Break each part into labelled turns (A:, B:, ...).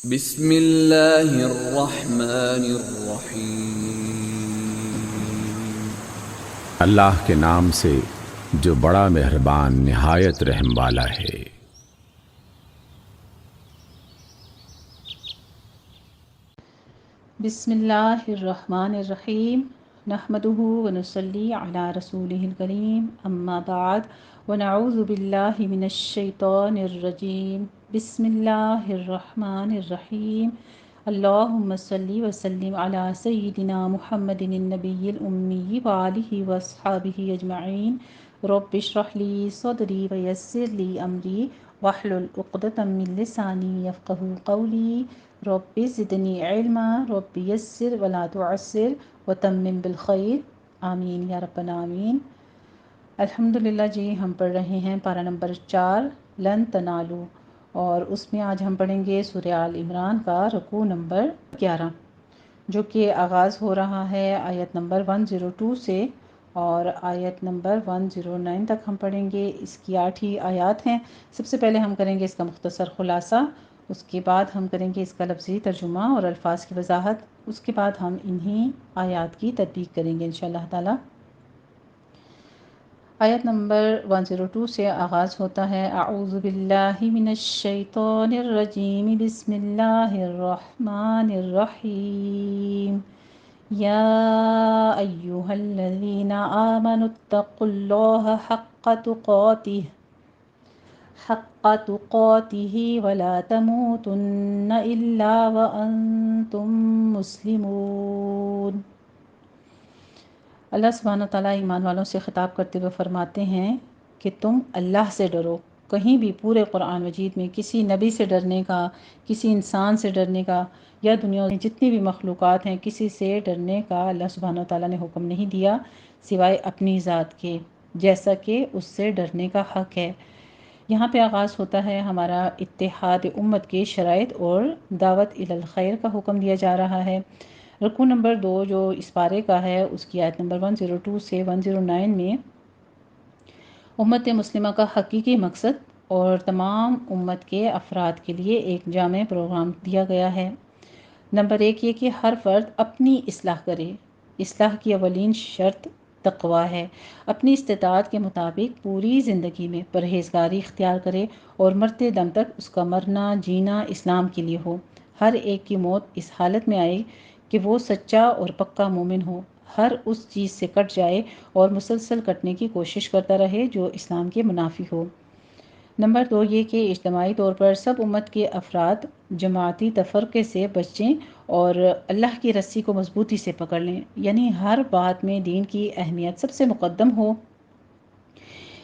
A: بسم اللہ الرحمن الرحیم۔
B: اللہ کے نام سے جو بڑا مہربان نہایت رحم والا ہے۔
C: بسم اللہ الرحمن الرحیم نحمده ونصلی علی رسولہ الکریم اما بعد ونعوذ باللہ من الشیطان الرجیم بسم اللہ الرحمن الرحیم اللہم صلی وسلم علی سیدنا محمد النبی الامی وآلہ واصحابہ اجمعین رب اشرح لی صدری ویسر لی امری واحلل عقدۃ من لسانی یفقہوا قولی رب زدنی علما رب یسر ولا تعسر وتمم بالخیر آمین یا رب العالمین۔ الحمدللہ جی، ہم پڑھ رہے ہیں پارہ نمبر 4 لن تنالو، اور اس میں آج ہم پڑھیں گے سورہ آل عمران کا رکوع نمبر 11، جو کہ آغاز ہو رہا ہے آیت نمبر 102 سے اور آیت نمبر 109 تک ہم پڑھیں گے۔ اس کی 8 ہی آیات ہیں۔ سب سے پہلے ہم کریں گے اس کا مختصر خلاصہ، اس کے بعد ہم کریں گے اس کا لفظی ترجمہ اور الفاظ کی وضاحت، اس کے بعد ہم انہی آیات کی تطبیق کریں گے انشاءاللہ تعالی۔ آیت نمبر 102 سے آغاز ہوتا ہے اعوذ باللہ من الشیطان الرجیم بسم اللہ الرحمن الرحیم یا ایہا الذین آمنوا اتقوا اللہ حق تقاته ولا تموتن الا وانتم مسلمون۔ اللہ سبحانہ تعالیٰ ایمان والوں سے خطاب کرتے ہوئے فرماتے ہیں کہ تم اللہ سے ڈرو۔ کہیں بھی پورے قرآن مجید میں کسی نبی سے ڈرنے کا، کسی انسان سے ڈرنے کا، یا دنیا میں جتنی بھی مخلوقات ہیں کسی سے ڈرنے کا اللہ سبحانہ تعالیٰ نے حکم نہیں دیا سوائے اپنی ذات کے، جیسا کہ اس سے ڈرنے کا حق ہے۔ یہاں پہ آغاز ہوتا ہے ہمارا اتحاد امت کے شرائط اور دعوت الی الخیر کا حکم دیا جا رہا ہے۔ رکوع نمبر 2 جو اس پارے کا ہے، اس کی آیت نمبر 102 سے 109 میں امت مسلمہ کا حقیقی مقصد اور تمام امت کے افراد کے لیے ایک جامع پروگرام دیا گیا ہے۔ نمبر 1 یہ کہ ہر فرد اپنی اصلاح کرے۔ اصلاح کی اولین شرط تقویٰ ہے۔ اپنی استطاعت کے مطابق پوری زندگی میں پرہیزگاری اختیار کرے اور مرتے دم تک اس کا مرنا جینا اسلام کے لیے ہو۔ ہر ایک کی موت اس حالت میں آئے کہ وہ سچا اور پکا مومن ہو، ہر اس چیز سے کٹ جائے اور مسلسل کٹنے کی کوشش کرتا رہے جو اسلام کے منافی ہو۔ نمبر 2 یہ کہ اجتماعی طور پر سب امت کے افراد جماعتی تفرقے سے بچیں اور اللہ کی رسی کو مضبوطی سے پکڑ لیں، یعنی ہر بات میں دین کی اہمیت سب سے مقدم ہو۔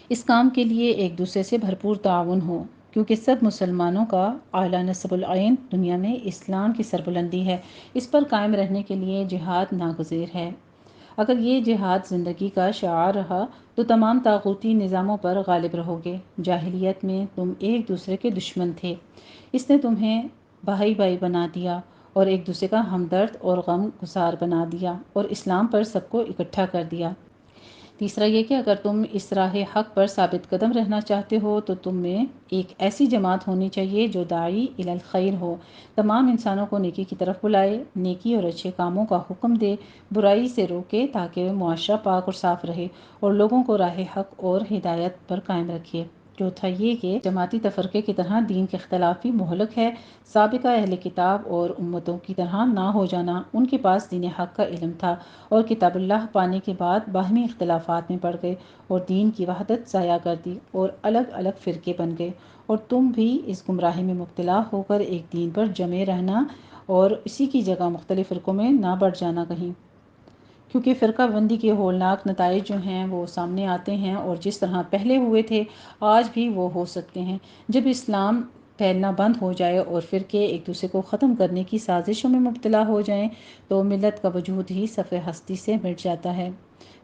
C: اس کام کے لیے ایک دوسرے سے بھرپور تعاون ہو، کیونکہ سب مسلمانوں کا اعلیٰ نصب العین دنیا میں اسلام کی سربلندی ہے۔ اس پر قائم رہنے کے لیے جہاد ناگزیر ہے۔ اگر یہ جہاد زندگی کا شعار رہا تو تمام طاغوتی نظاموں پر غالب رہو گے۔ جاہلیت میں تم ایک دوسرے کے دشمن تھے، اس نے تمہیں بھائی بھائی بنا دیا اور ایک دوسرے کا ہمدرد اور غم گسار بنا دیا اور اسلام پر سب کو اکٹھا کر دیا۔ تیسرا یہ کہ اگر تم اس راہ حق پر ثابت قدم رہنا چاہتے ہو تو تم میں ایک ایسی جماعت ہونی چاہیے جو داعی الی الخیر ہو، تمام انسانوں کو نیکی کی طرف بلائے، نیکی اور اچھے کاموں کا حکم دے، برائی سے روکے تاکہ معاشرہ پاک اور صاف رہے اور لوگوں کو راہ حق اور ہدایت پر قائم رکھے۔ چوتھا یہ کہ جماعتی تفرقے کی طرح دین کے اختلاف بھی مہلک ہے۔ سابقہ اہل کتاب اور امتوں کی طرح نہ ہو جانا۔ ان کے پاس دین حق کا علم تھا اور کتاب اللہ پانے کے بعد باہمی اختلافات میں پڑ گئے اور دین کی وحدت ضائع کر دی اور الگ الگ فرقے بن گئے، اور تم بھی اس گمراہی میں مبتلا ہو کر ایک دین پر جمے رہنا اور اسی کی جگہ مختلف فرقوں میں نہ بڑھ جانا کہیں، کیونکہ فرقہ بندی کے ہولناک نتائج جو ہیں وہ سامنے آتے ہیں اور جس طرح پہلے ہوئے تھے آج بھی وہ ہو سکتے ہیں۔ جب اسلام پھیلنا بند ہو جائے اور فرقے ایک دوسرے کو ختم کرنے کی سازشوں میں مبتلا ہو جائیں تو ملت کا وجود ہی صفحہ ہستی سے مٹ جاتا ہے۔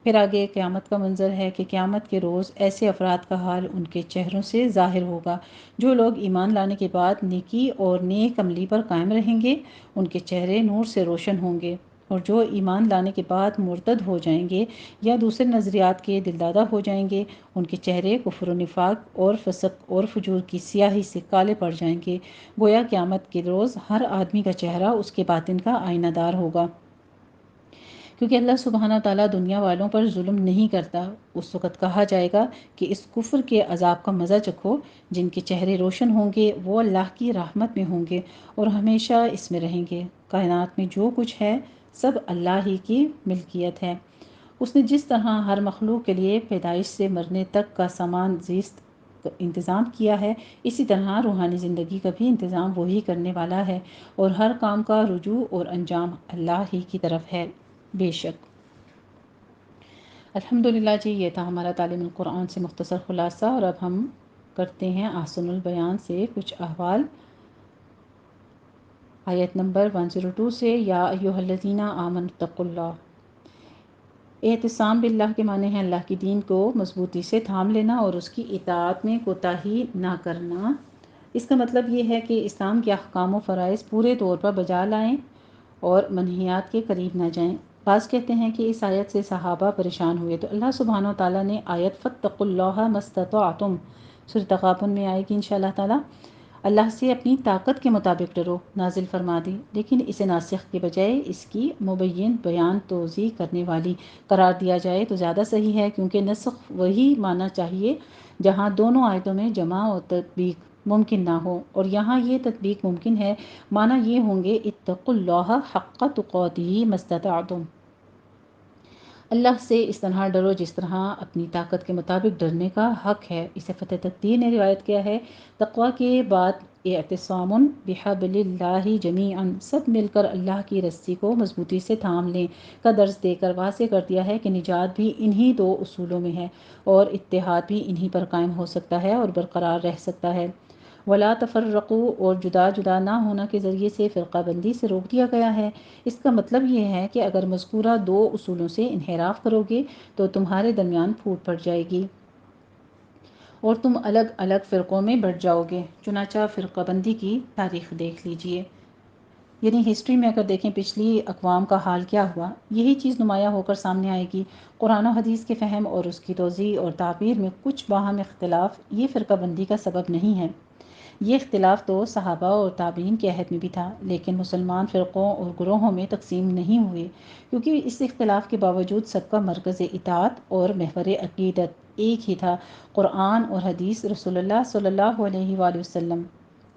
C: پھر آگے قیامت کا منظر ہے کہ قیامت کے روز ایسے افراد کا حال ان کے چہروں سے ظاہر ہوگا جو لوگ ایمان لانے کے بعد نیکی اور نیک عملی پر قائم رہیں گے، ان کے چہرے نور سے روشن ہوں گے اور جو ایمان لانے کے بعد مرتد ہو جائیں گے یا دوسرے نظریات کے دلدادہ ہو جائیں گے، ان کے چہرے کفر و نفاق اور فسق اور فجور کی سیاہی سے کالے پڑ جائیں گے، گویا قیامت کے روز ہر آدمی کا چہرہ اس کے باطن کا آئینہ دار ہوگا۔ کیونکہ اللہ سبحانہ تعالیٰ دنیا والوں پر ظلم نہیں کرتا۔ اس وقت کہا جائے گا کہ اس کفر کے عذاب کا مزہ چکھو، جن کے چہرے روشن ہوں گے وہ اللہ کی رحمت میں ہوں گے اور ہمیشہ اس میں رہیں گے۔ کائنات میں جو کچھ ہے سب اللہ ہی کی ملکیت ہے۔ اس نے جس طرح ہر مخلوق کے لیے پیدائش سے مرنے تک کا سامان زیست انتظام کیا ہے، اسی طرح روحانی زندگی کا بھی انتظام وہی کرنے والا ہے، اور ہر کام کا رجوع اور انجام اللہ ہی کی طرف ہے۔ بے شک الحمدللہ جی، یہ تھا ہمارا تعلیم القرآن سے مختصر خلاصہ، اور اب ہم کرتے ہیں احسن البیان سے کچھ احوال۔ آیت نمبر 102 سے، یا ایھا الذین آمنوا اتقوا اللہ۔ اعتصام باللہ کے معنی ہیں اللہ کی دین کو مضبوطی سے تھام لینا اور اس کی اطاعت میں کوتاہی نہ کرنا۔ اس کا مطلب یہ ہے کہ اسلام کے احکام و فرائض پورے طور پر بجا لائیں اور منہیات کے قریب نہ جائیں۔ بعض کہتے ہیں کہ اس آیت سے صحابہ پریشان ہوئے تو اللہ سبحانہ و تعالیٰ نے آیت فاتقوا اللہ ما استطعتم سورۃ تغابن میں آئے گی انشاءاللہ تعالیٰ، اللہ سے اپنی طاقت کے مطابق ڈرو، نازل فرما دی، لیکن اسے ناسخ کے بجائے اس کی مبین بیان توضیح کرنے والی قرار دیا جائے تو زیادہ صحیح ہے، کیونکہ نسخ وہی معنی چاہیے جہاں دونوں آیتوں میں جمع اور تطبیق ممکن نہ ہو، اور یہاں یہ تطبیق ممکن ہے۔ معنی یہ ہوں گے اتقوا اللہ حق تقاتہ ما استطعتم، اللہ سے اس طرح ڈرو جس طرح اپنی طاقت کے مطابق ڈرنے کا حق ہے۔ اسے فتح تقدیر نے روایت کیا ہے، تقویٰ کے بعد اعتصام بحبل اللہ جمیعا، سب مل کر اللہ کی رسی کو مضبوطی سے تھام لیں کا درس دے کر واضح کر دیا ہے کہ نجات بھی انہی دو اصولوں میں ہے اور اتحاد بھی انہی پر قائم ہو سکتا ہے اور برقرار رہ سکتا ہے۔ ولا تفرقوا، اور جدا جدا نہ ہونا کے ذریعے سے فرقہ بندی سے روک دیا گیا ہے۔ اس کا مطلب یہ ہے کہ اگر مذکورہ دو اصولوں سے انحراف کرو گے تو تمہارے درمیان پھوٹ پڑ جائے گی اور تم الگ الگ فرقوں میں بٹ جاؤ گے۔ چنانچہ فرقہ بندی کی تاریخ دیکھ لیجئے، یعنی ہسٹری میں اگر دیکھیں پچھلی اقوام کا حال کیا ہوا، یہی چیز نمایاں ہو کر سامنے آئے گی۔ قرآن و حدیث کے فہم اور اس کی توضیح اور تعبیر میں کچھ باہم اختلاف یہ فرقہ بندی کا سبب نہیں ہے۔ یہ اختلاف تو صحابہ اور تابعین کے عہد میں بھی تھا، لیکن مسلمان فرقوں اور گروہوں میں تقسیم نہیں ہوئے، کیونکہ اس اختلاف کے باوجود سب کا مرکز اطاعت اور محور عقیدت ایک ہی تھا، قرآن اور حدیث رسول اللہ صلی اللہ علیہ وآلہ وسلم۔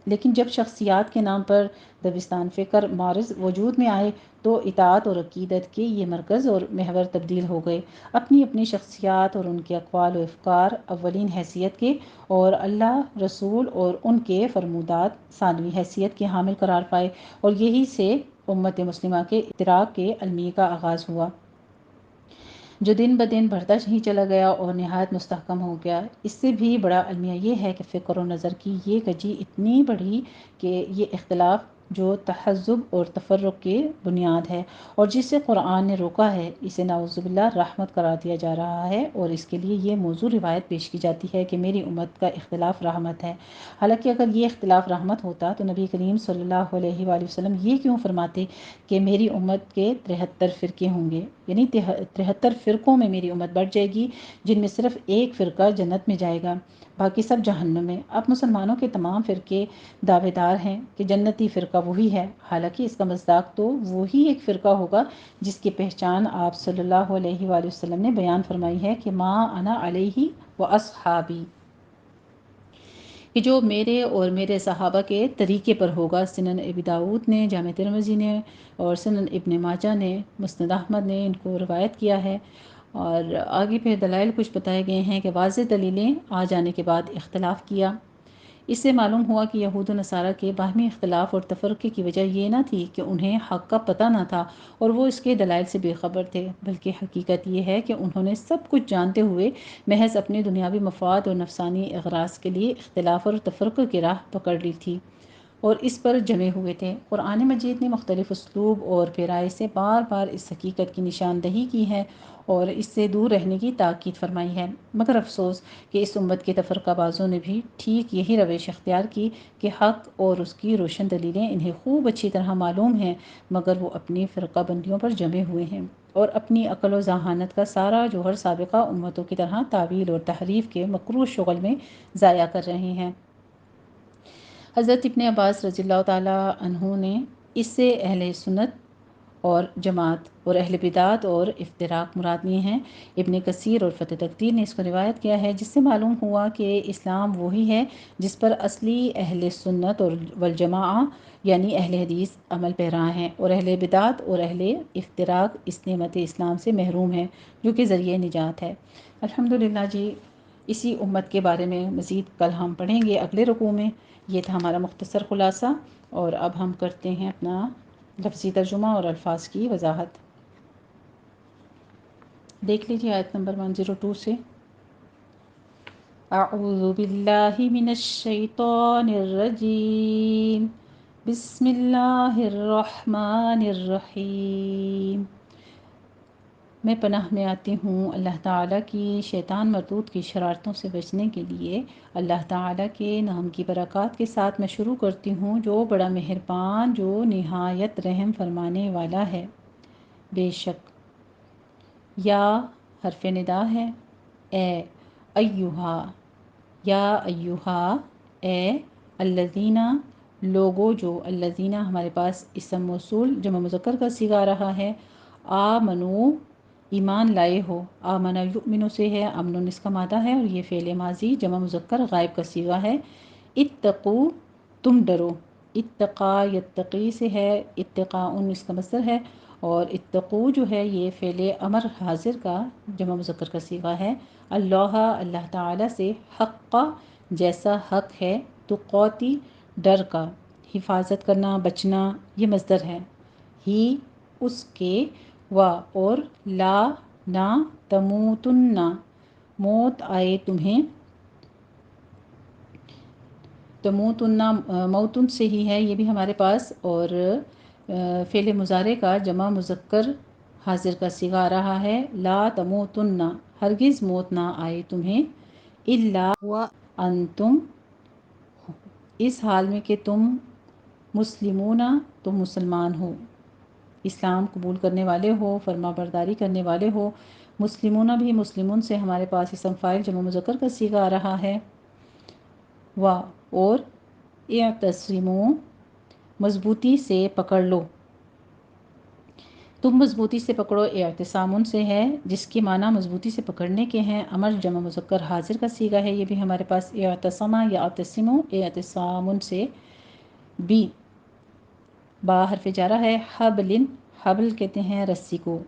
C: لیکن جب شخصیات کے نام پر دبستان فکر معرض وجود میں آئے تو اطاعت اور عقیدت کے یہ مرکز اور محور تبدیل ہو گئے، اپنی اپنی شخصیات اور ان کے اقوال و افکار اولین حیثیت کے اور اللہ، رسول اور ان کے فرمودات ثانوی حیثیت کے حامل قرار پائے، اور یہی سے امت مسلمہ کے اتراک کے المیہ کا آغاز ہوا، جو دن بدن بڑھتا ہی چلا گیا اور نہایت مستحکم ہو گیا۔ اس سے بھی بڑا المیہ یہ ہے کہ فکر و نظر کی یہ کجی اتنی بڑھی کہ یہ اختلاف جو تحزب اور تفرق کی بنیاد ہے اور جسے قرآن نے روکا ہے، اسے نعوذ باللہ رحمت قرار دیا جا رہا ہے، اور اس کے لیے یہ موضوع روایت پیش کی جاتی ہے کہ میری امت کا اختلاف رحمت ہے۔ حالانکہ اگر یہ اختلاف رحمت ہوتا تو نبی کریم صلی اللہ علیہ وآلہ وسلم یہ کیوں فرماتے کہ میری امت کے 73 فرقے ہوں گے، یعنی 73 فرقوں میں میری امت بٹ جائے گی، جن میں صرف ایک فرقہ جنت میں جائے گا، باقی سب جہنم میں۔ اب مسلمانوں کے تمام فرقے دعوے دار ہیں کہ جنتی فرقہ وہی ہے، حالانکہ اس کا مصداق تو وہی ایک فرقہ ہوگا جس کی پہچان آپ صلی اللہ علیہ وآلہ وسلم نے بیان فرمائی ہے کہ ما انا علیہ و اصحابی، کہ جو میرے اور میرے صحابہ کے طریقے پر ہوگا۔ سنن ابی داؤد نے، جامع ترمذی نے اور سنن ابن ماجہ نے، مسند احمد نے ان کو روایت کیا ہے، اور آگے پھر دلائل کچھ بتائے گئے ہیں کہ واضح دلیلیں آ جانے کے بعد اختلاف کیا۔ اس سے معلوم ہوا کہ یہود و نصارہ کے باہمی اختلاف اور تفرقے کی وجہ یہ نہ تھی کہ انہیں حق کا پتہ نہ تھا اور وہ اس کے دلائل سے بے خبر تھے، بلکہ حقیقت یہ ہے کہ انہوں نے سب کچھ جانتے ہوئے محض اپنے دنیاوی مفاد اور نفسانی اغراض کے لیے اختلاف اور تفرقے کی راہ پکڑ لی تھی، اور اس پر جمے ہوئے تھے۔ قرآن مجید نے مختلف اسلوب اور پیرائے سے بار بار اس حقیقت کی نشاندہی کی ہے اور اس سے دور رہنے کی تاکید فرمائی ہے، مگر افسوس کہ اس امت کے تفرقہ بازوں نے بھی ٹھیک یہی روش اختیار کی کہ حق اور اس کی روشن دلیلیں انہیں خوب اچھی طرح معلوم ہیں، مگر وہ اپنی فرقہ بندیوں پر جمے ہوئے ہیں اور اپنی عقل و ذہانت کا سارا جوہر سابقہ امتوں کی طرح تعویل اور تحریف کے مکروہ شغل میں ضائع کر رہے ہیں۔ حضرت ابن عباس رضی اللہ تعالیٰ عنہ نے اس سے اہل سنت اور جماعت اور اہل بدعت اور افتراق مراد لیے ہیں۔ ابن کثیر اور فتح تقدیر نے اس کو روایت کیا ہے، جس سے معلوم ہوا کہ اسلام وہی ہے جس پر اصلی اہل سنت اور والجماعہ یعنی اہل حدیث عمل پیرا ہیں، اور اہل بدعت اور اہل افتراق اس نعمت اسلام سے محروم ہیں جو کہ ذریعہ نجات ہے۔ الحمدللہ جی، اسی امت کے بارے میں مزید کل ہم پڑھیں گے اگلے رکوع میں۔ یہ تھا ہمارا مختصر خلاصہ، اور اب ہم کرتے ہیں اپنا لفظی ترجمہ اور الفاظ کی وضاحت۔ دیکھ لیجیے آیت نمبر 102 سے۔ اعوذ باللہ من الشیطان الرجیم، بسم اللہ الرحمن الرحیم۔ میں پناہ میں آتی ہوں اللہ تعالیٰ کی شیطان مردود کی شرارتوں سے بچنے کے لیے۔ اللہ تعالیٰ کے نام کی برکات کے ساتھ میں شروع کرتی ہوں جو بڑا مہربان، جو نہایت رحم فرمانے والا ہے۔ بے شک، یا حرف ندا ہے، اے ایہا، یا ایہا، اے الذین لوگو جو، الذین ہمارے پاس اسم موصول جمع مذکر کا صیغہ آ رہا ہے، آمنو ایمان لائے ہو، آمن یؤمن سے ہے، امن اس کا مادہ ہے اور یہ فعل ماضی جمع مذکر غائب کا صیغہ ہے۔ اتقو تم ڈرو، اتقا یتقی سے ہے، اتقاء اس کا مصدر ہے، اور اتقو جو ہے یہ فعل امر حاضر کا جمع مذکر کا صیغہ ہے۔ اللہ اللہ تعالیٰ سے، حق جیسا حق ہے، تقاتی ڈر کا، حفاظت کرنا، بچنا، یہ مصدر ہے، ہی اس کے، و اور، لا نہ، تموتن موت آئے تمہیں، تموتن موتن سے ہی ہے یہ بھی ہمارے پاس، اور فعل مضارع کا جمع مذکر حاضر کا صیغہ آ رہا ہے، لا تموتن ہرگز موت نہ آئے تمہیں، الا وانتم اس حال میں کہ تم، مسلمون تم مسلمان ہو، اسلام قبول کرنے والے ہو، فرما برداری کرنے والے ہو۔ مسلمون بھی مسلمون سے ہمارے پاس اسم فاعل جمع مذکر کا صیغہ آ رہا ہے، و اور، اعتصموا مضبوطی سے پکڑ لو، تم مضبوطی سے پکڑو، اعتصام سے ہے جس کے معنی مضبوطی سے پکڑنے کے ہیں، امر جمع مذکر حاضر کا صیغہ ہے، یہ بھی ہمارے پاس اعتصم یا اعتصموا اعتصام سے، بھی با حرف جارہ ہے، حبل حبل کہتے ہیں رسی کو،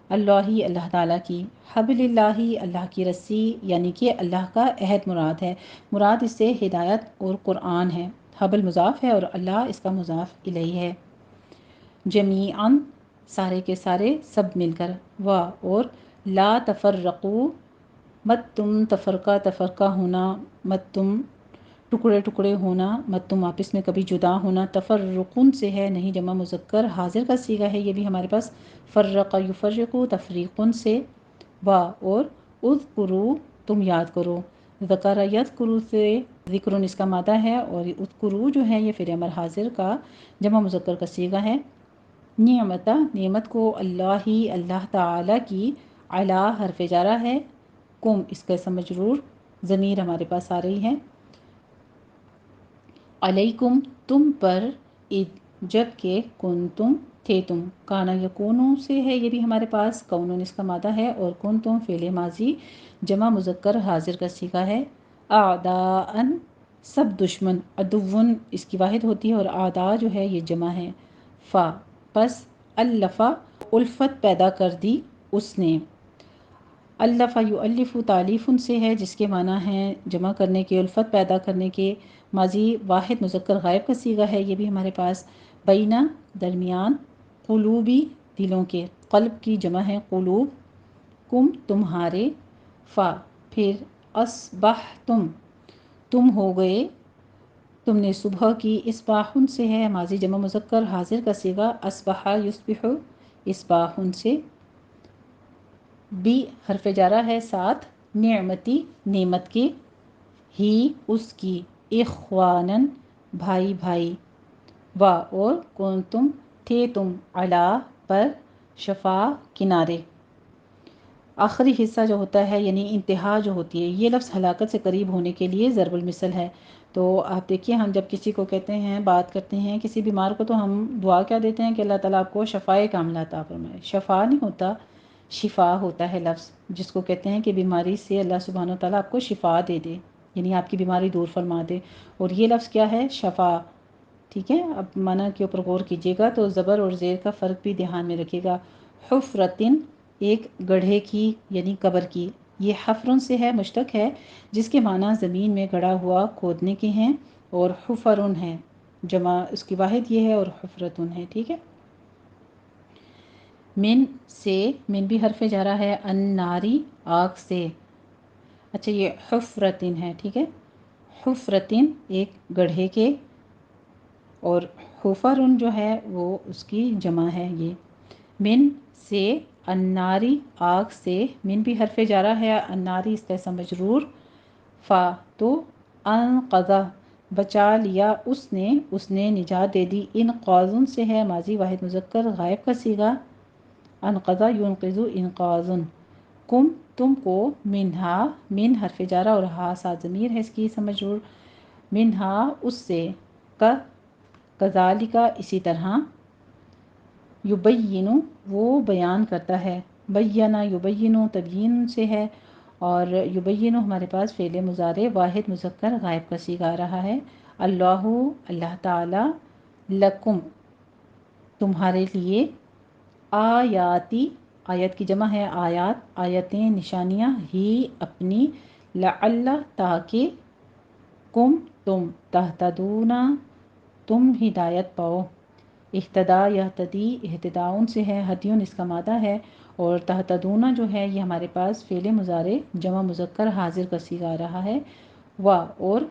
C: اللہ اللہ تعالیٰ کی، حبل اللہ اللہ کی رسی، یعنی کہ اللہ کا عہد مراد ہے، مراد اس سے ہدایت اور قرآن ہے، حبل مضاف ہے اور اللہ اس کا مضاف الیہ ہے۔ جمیعاً سارے کے سارے، سب مل کر، و اور، لا تفرقوا مت تم تفرقہ تفرقہ ہونا، مت تم ٹکڑے ٹکڑے ہونا، مت تم آپس میں کبھی جدا ہونا، تفرقن سے ہے نہیں جمع مذکر حاضر کا صیغہ ہے، یہ بھی ہمارے پاس فرق یفرقو تفریقن سے، و اور، اذکروا تم یاد کرو، ذکر یذکروا سے ذکرن اس کا مادہ ہے، اور اذکروا جو ہے یہ فعل امر حاضر کا جمع مذکر کا صیغہ ہے، نعمت نعمت کو، اللہ اللہ تعالیٰ کی، علی حرف جارہ ہے، کم اس کا اسم مجرور، ضمیر ہمارے پاس آ رہی ہے، علیکم تم پر، جب کہ کنتم تھے تم، کانا یکونو سے ہے یہ بھی ہمارے پاس، کونن اس کا مادہ ہے، اور کنتم فعل ماضی جمع مذکر حاضر کا صیغہ ہے، اعداء سب دشمن، عدون اس کی واحد ہوتی ہے اور اعداء جو ہے یہ جمع ہے، فا پس، الفا الفت پیدا کر دی اس نے، الف یؤلف تالیف سے ہے جس کے معنی ہیں جمع کرنے کے، الفت پیدا کرنے کے، ماضی واحد مذکر غائب کا صیغہ ہے، یہ بھی ہمارے پاس، بینہ درمیان، قلوبی دلوں کے، قلب کی جمع ہے قلوب، کم تمہارے، فا پھر، اصبحتم تم ہو گئے، تم نے صبح کی، اصباحن سے ہے ماضی جمع مذکر حاضر کا صیغہ، اصبح یصبح اصباحن سے، بی حرف جارہ ہے ساتھ، نعمتی نعمت کے، ہی اس کی، اخوانن بھائی بھائی، و اور کون تم تھے تم، علا پر، شفا کنارے۔ آخری حصہ جو ہوتا ہے یعنی انتہا جو ہوتی ہے، یہ لفظ ہلاکت سے قریب ہونے کے لیے ضرب المثل ہے۔ تو آپ دیکھیے، ہم جب کسی کو کہتے ہیں، بات کرتے ہیں کسی بیمار کو، تو ہم دعا کیا دیتے ہیں کہ اللہ تعالیٰ آپ کو شفائے کاملہ عطا فرمائے۔ شفا نہیں ہوتا، شفا ہوتا ہے لفظ، جس کو کہتے ہیں کہ بیماری سے اللہ سبحانہ و تعالیٰ آپ کو شفا دے دے، یعنی آپ کی بیماری دور فرما دے۔ اور یہ لفظ کیا ہے؟ شفا۔ ٹھیک ہے، اب معنی کے اوپر غور کیجیے گا تو زبر اور زیر کا فرق بھی دھیان میں رکھیے گا۔ حفرتن ایک گڑھے کی یعنی قبر کی، یہ حفرن سے ہے، مشتق ہے، جس کے معنی زمین میں گڑا ہوا کھودنے کے ہیں، اور حفرن ہے جمع، اس کی واحد یہ ہے، اور حفرتن ہے۔ ٹھیک ہے، من سے، من بھی حرف جارہ ہے، الناری آگ سے۔ اچھا، یہ حفرتن ہے، ٹھیک ہے، حفرتن ایک گڑھے کے، اور حفرن جو ہے وہ اس کی جمع ہے۔ یہ من سے، الناری آگ سے، من بھی حرف جارہ ہے، الناری اس کا اسم مجرور، فا تو انقذا بچا لیا اس نے نجات دے دی، انقاذن سے ہے ماضی واحد مذکر غائب کا صیغہ، انقذا ینقذ انقاذن، کم تم کو، منہا من حرف جارہ اور ہا سات ضمیر ہے اس کی اسم مجرور، منہا اس سے، کا کذالکا اسی طرح، یبین وہ بیان کرتا ہے، بینا یبین تبیین سے ہے، اور یبین ہمارے پاس فعل مضارع واحد مذکر غائب کا صیغہ آ رہا ہے، اللہ اللہ تعالی، لکم تمہارے لیے، آیاتی آیت کی جمع ہے آیات، آیتیں نشانیاں، ہی اپنی، لعل تاکہ، کم تم، تہتدون تم ہدایت پاؤ، اہتدا یہتدی اہتداؤن سے ہے، ہدیون اس کا مادہ ہے، اور تہتدون جو ہے یہ ہمارے پاس فعل مضارع جمع مذکر حاضر کا صیغہ آ رہا ہے، و اور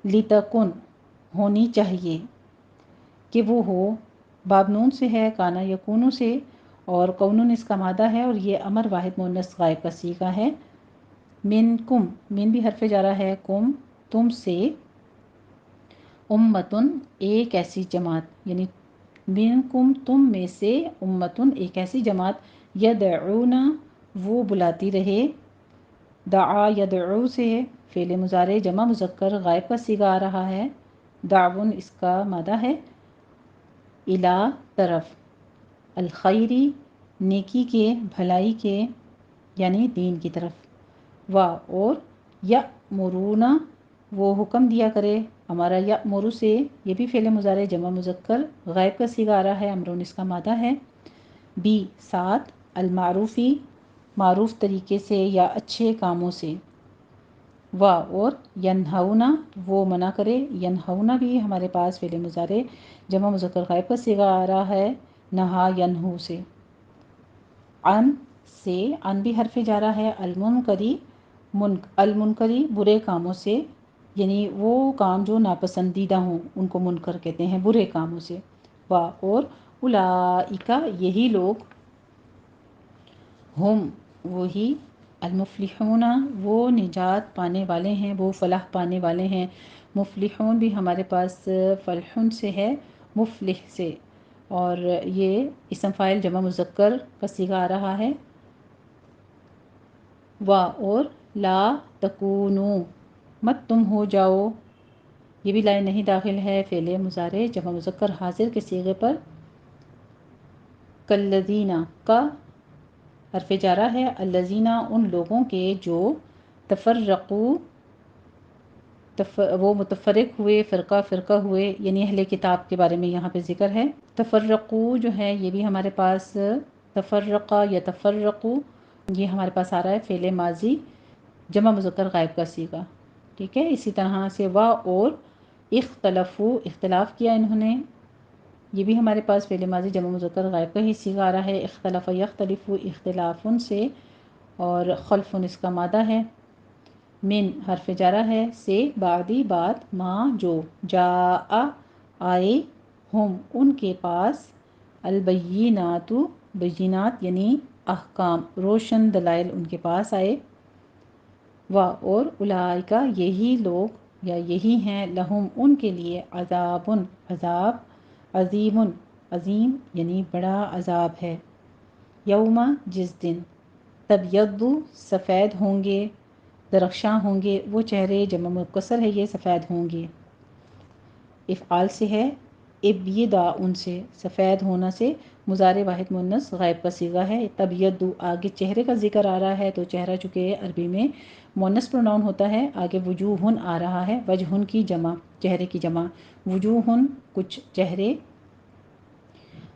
C: لتکن ہونی چاہیے کہ وہ ہو، باب نون سے ہے، کانا یکونو سے، اور کونن اس کا مادہ ہے، اور یہ امر واحد مؤنث غائب کا صیغہ ہے، منکم من بھی حرف جارہ ہے، کم تم سے، امتن ایک ایسی جماعت، یعنی منکم تم میں سے، امتن ایک ایسی جماعت، یدعون وہ بلاتی رہے، دعا یدعو سے فعل مضارع جمع مذکر غائب کا صیغہ آ رہا ہے، دعون اس کا مادہ ہے، الا طرف، الخیری نیکی کے، بھلائی کے، یعنی دین کی طرف، و اور یأمرون وہ حکم دیا کرے، ہمارا یأمر سے، یہ بھی فعل مضارع جمع مذکر غائب کا صیغہ آ رہا ہے، امرون اس کا مادہ ہے، بی ساتھ، المعروفی معروف طریقے سے یا اچھے کاموں سے، و اور ینہونا وہ منع کرے، ینہونا بھی ہمارے پاس فعل مضارع جمع مذکر غائب کا صیغہ آ رہا ہے، نہا ینہو سے، عن سے، عن بھی حرف جارہ ہے، المنکری المنکری برے کاموں سے، یعنی وہ کام جو ناپسندیدہ ہوں ان کو منکر کہتے ہیں، برے کاموں سے، و اور اولئک یہی لوگ، ہم وہی، المفلحون وہ نجات پانے والے ہیں، وہ فلاح پانے والے ہیں، مفلحون بھی ہمارے پاس فلحن سے ہے، مفلح سے، اور یہ اسم فاعل جمع مذکر کا صیغہ آ رہا ہے، و اور لا تکونو مت تم ہو جاؤ، یہ بھی لائن نہیں داخل ہے، فعل مضارع جمع مذکر حاضر کے صیغے پر، کالذین کا حرف جارہ ہے، الذین ان لوگوں کے جو، تفرقو وہ متفرق ہوئے، فرقہ فرقہ ہوئے، یعنی اہل کتاب کے بارے میں یہاں پہ ذکر ہے، تفرقو جو ہے یہ بھی ہمارے پاس، تفرقہ یا تفرقو یہ ہمارے پاس آ رہا ہے، فعل ماضی جمع مذکر غائب کا صیغہ، ٹھیک ہے، اسی طرح سے و اور اختلفو اختلاف کیا انہوں نے، یہ بھی ہمارے پاس فعل ماضی جمع مذکر غائب کا ہی صیغہ آ رہا ہے، اختلف یختلف اختلافن سے، اور خلفن اس کا مادہ ہے، من حرف جارہ ہے، سے بعدی بات، ما جو، جاء آئے، ہم ان کے پاس، البینات بینات یعنی احکام، روشن دلائل ان کے پاس آئے، و اور اولئکا یہی لوگ یا یہی ہیں، لہم ان کے لیے، عذاب عذاب، عظیم عظیم یعنی بڑا عذاب ہے، یوم جس دن، تبیض سفید ہوں گے، درخشاں ہوں گے، وہ چہرے، جمع مکسر ہے یہ، سفید ہوں گے، افعال سے ہے، ابیدا ان سے، سفید ہونا سے، مضارع واحد مؤنث غائب کا صیغہ ہے، تبیض آگے چہرے کا ذکر آ رہا ہے تو چہرہ چونکہ عربی میں مؤنث پروناؤن ہوتا ہے، آگے وجوہن آ رہا ہے، وجہن کی جمع، چہرے کی جمع، وجوہن کچھ چہرے،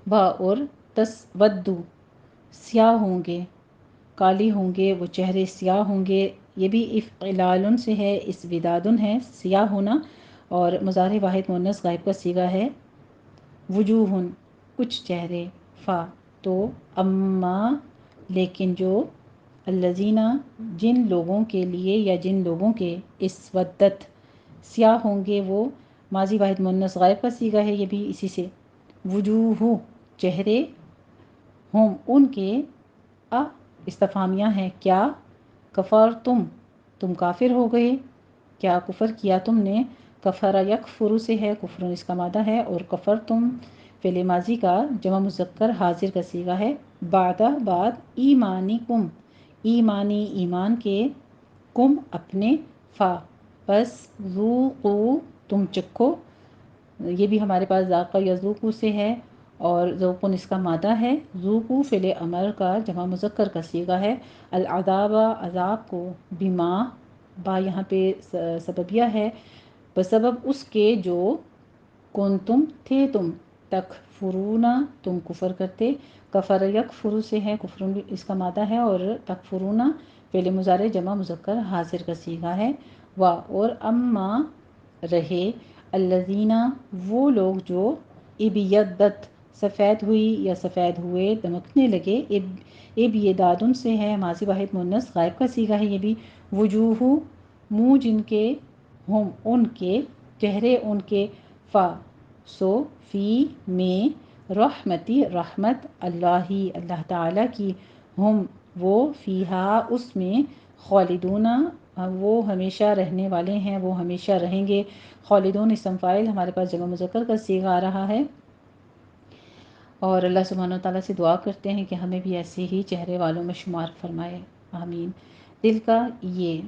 C: با اور تسودو سیاہ ہوں گے، کالی ہوں گے، وہ چہرے سیاہ ہوں گے، یہ بھی افعلال سے ہے، اسودادن ہے سیاہ ہونا، اور مضارع واحد مؤنث غائب کا صیغہ ہے، وجوہن کچھ چہرے، فا تو، اما لیکن جو، الذین جن لوگوں کے لیے یا جن لوگوں کے، اسودت سیاہ ہوں گے، وہ ماضی واحد مؤنث غائب کا صیغہ ہے، یہ بھی اسی سے، وجوہ چہرے، ہم ان کے، استفہامیہ ہیں کیا، کفر تم کافر ہو گئے، کیا کفر کیا تم نے، کفر یکفر سے ہے، کفر اس کا مادہ ہے، اور کفر تم فعل ماضی کا جمع مذکر حاضر کا صیغہ ہے، بعد ایمانکم ایمانی ایمان کے، کم اپنے، فا پس، ذوقوا تم چکھو، یہ بھی ہمارے پاس ذاقہ یذوقو سے ہے، اور ذوقن اس کا مادہ ہے، ذوقو فعل امر کا جمع مذکر کا صیغہ ہے، العذاب عذاب کو، بما با یہاں پہ سببیہ ہے، بسبب اس کے جو، کنتم تھے تم، تکفرون تم کفر کرتے، کفر یکفر سے ہے، کفر اس کا مادہ ہے، اور تکفرون فعل مضارع جمع مذکر حاضر کا صیغہ ہے، و اور اما رہے، الذین وہ لوگ جو، ابیضت سفید ہوئی یا سفید ہوئے، دمکنے لگے، ابیضادن سے ہے، ماضی واحد مؤنث غائب کا صیغہ ہے، یہ بھی، وجوہ منہ جن کے، ہم ان کے، چہرے ان کے، فا سو، فی میں، رحمتی رحمت، اللہ تعالیٰ کی، ہم وہ، فیہا اس میں، خالدون وہ ہمیشہ رہنے والے ہیں، وہ ہمیشہ رہیں گے، خالدون اسم فاعل ہمارے پاس جمع مذکر کا صیغہ آ رہا ہے، اور اللہ سبحانہ و تعالیٰ سے دعا کرتے ہیں کہ ہمیں بھی ایسے ہی چہرے والوں میں شمار فرمائے، آمین۔ دل کا یہ،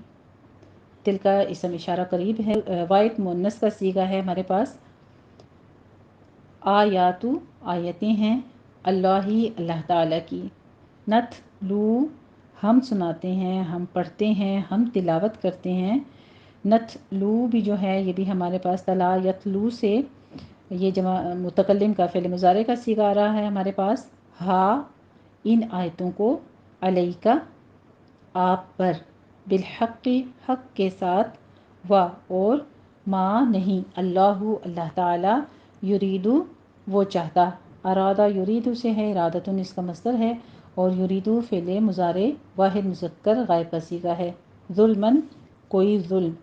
C: دل کا اسم اشارہ قریب ہے، واحد مؤنث کا صیغہ ہے ہمارے پاس، آیاتو آیتیں ہیں، اللہ تعالیٰ کی، نت لو ہم سناتے ہیں، ہم پڑھتے ہیں، ہم تلاوت کرتے ہیں، نت لو بھی جو ہے یہ بھی ہمارے پاس تلا یتلو سے، یہ جمع متکلم کا فعل مضارع کا صیغہ آ رہا ہے ہمارے پاس، ہا ان آیتوں کو، علیکا آپ پر، بالحق حق کے ساتھ، و اور ما نہیں، اللہ تعالیٰ، یریدو وہ چاہتا، ارادہ یریدو سے ہے، ارادتن اس کا مصدر ہے، اور یریدو فعل مضارع واحد مذکر غائب کا صیغہ ہے، ظلمن کوئی ظلم،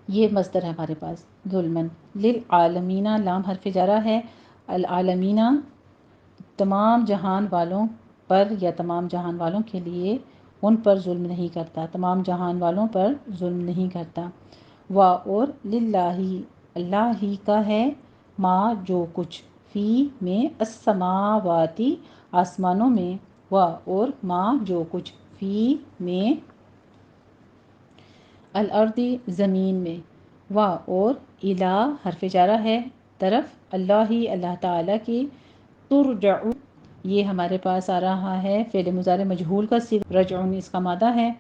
C: یہ مصدر ہے ہمارے پاس، ظلمن، للعالمین لام حرف جارہ ہے، العالمین تمام جہان والوں پر یا تمام جہان والوں کے لیے، ان پر ظلم نہیں کرتا، تمام جہان والوں پر ظلم نہیں کرتا، و اور للہ اللہ ہی کا ہے، ما جو کچھ، فی میں، السماواتی آسمانوں میں، و اور ما جو کچھ، فی میں، الارضی زمین میں، و اور الہ حرف جارہ ہے، طرف، اللہ تعالیٰ کی، ترجع یہ ہمارے پاس آ رہا ہے فعل مضارع مجہول کا صیغہ، رجعن اس کا مادہ ہے،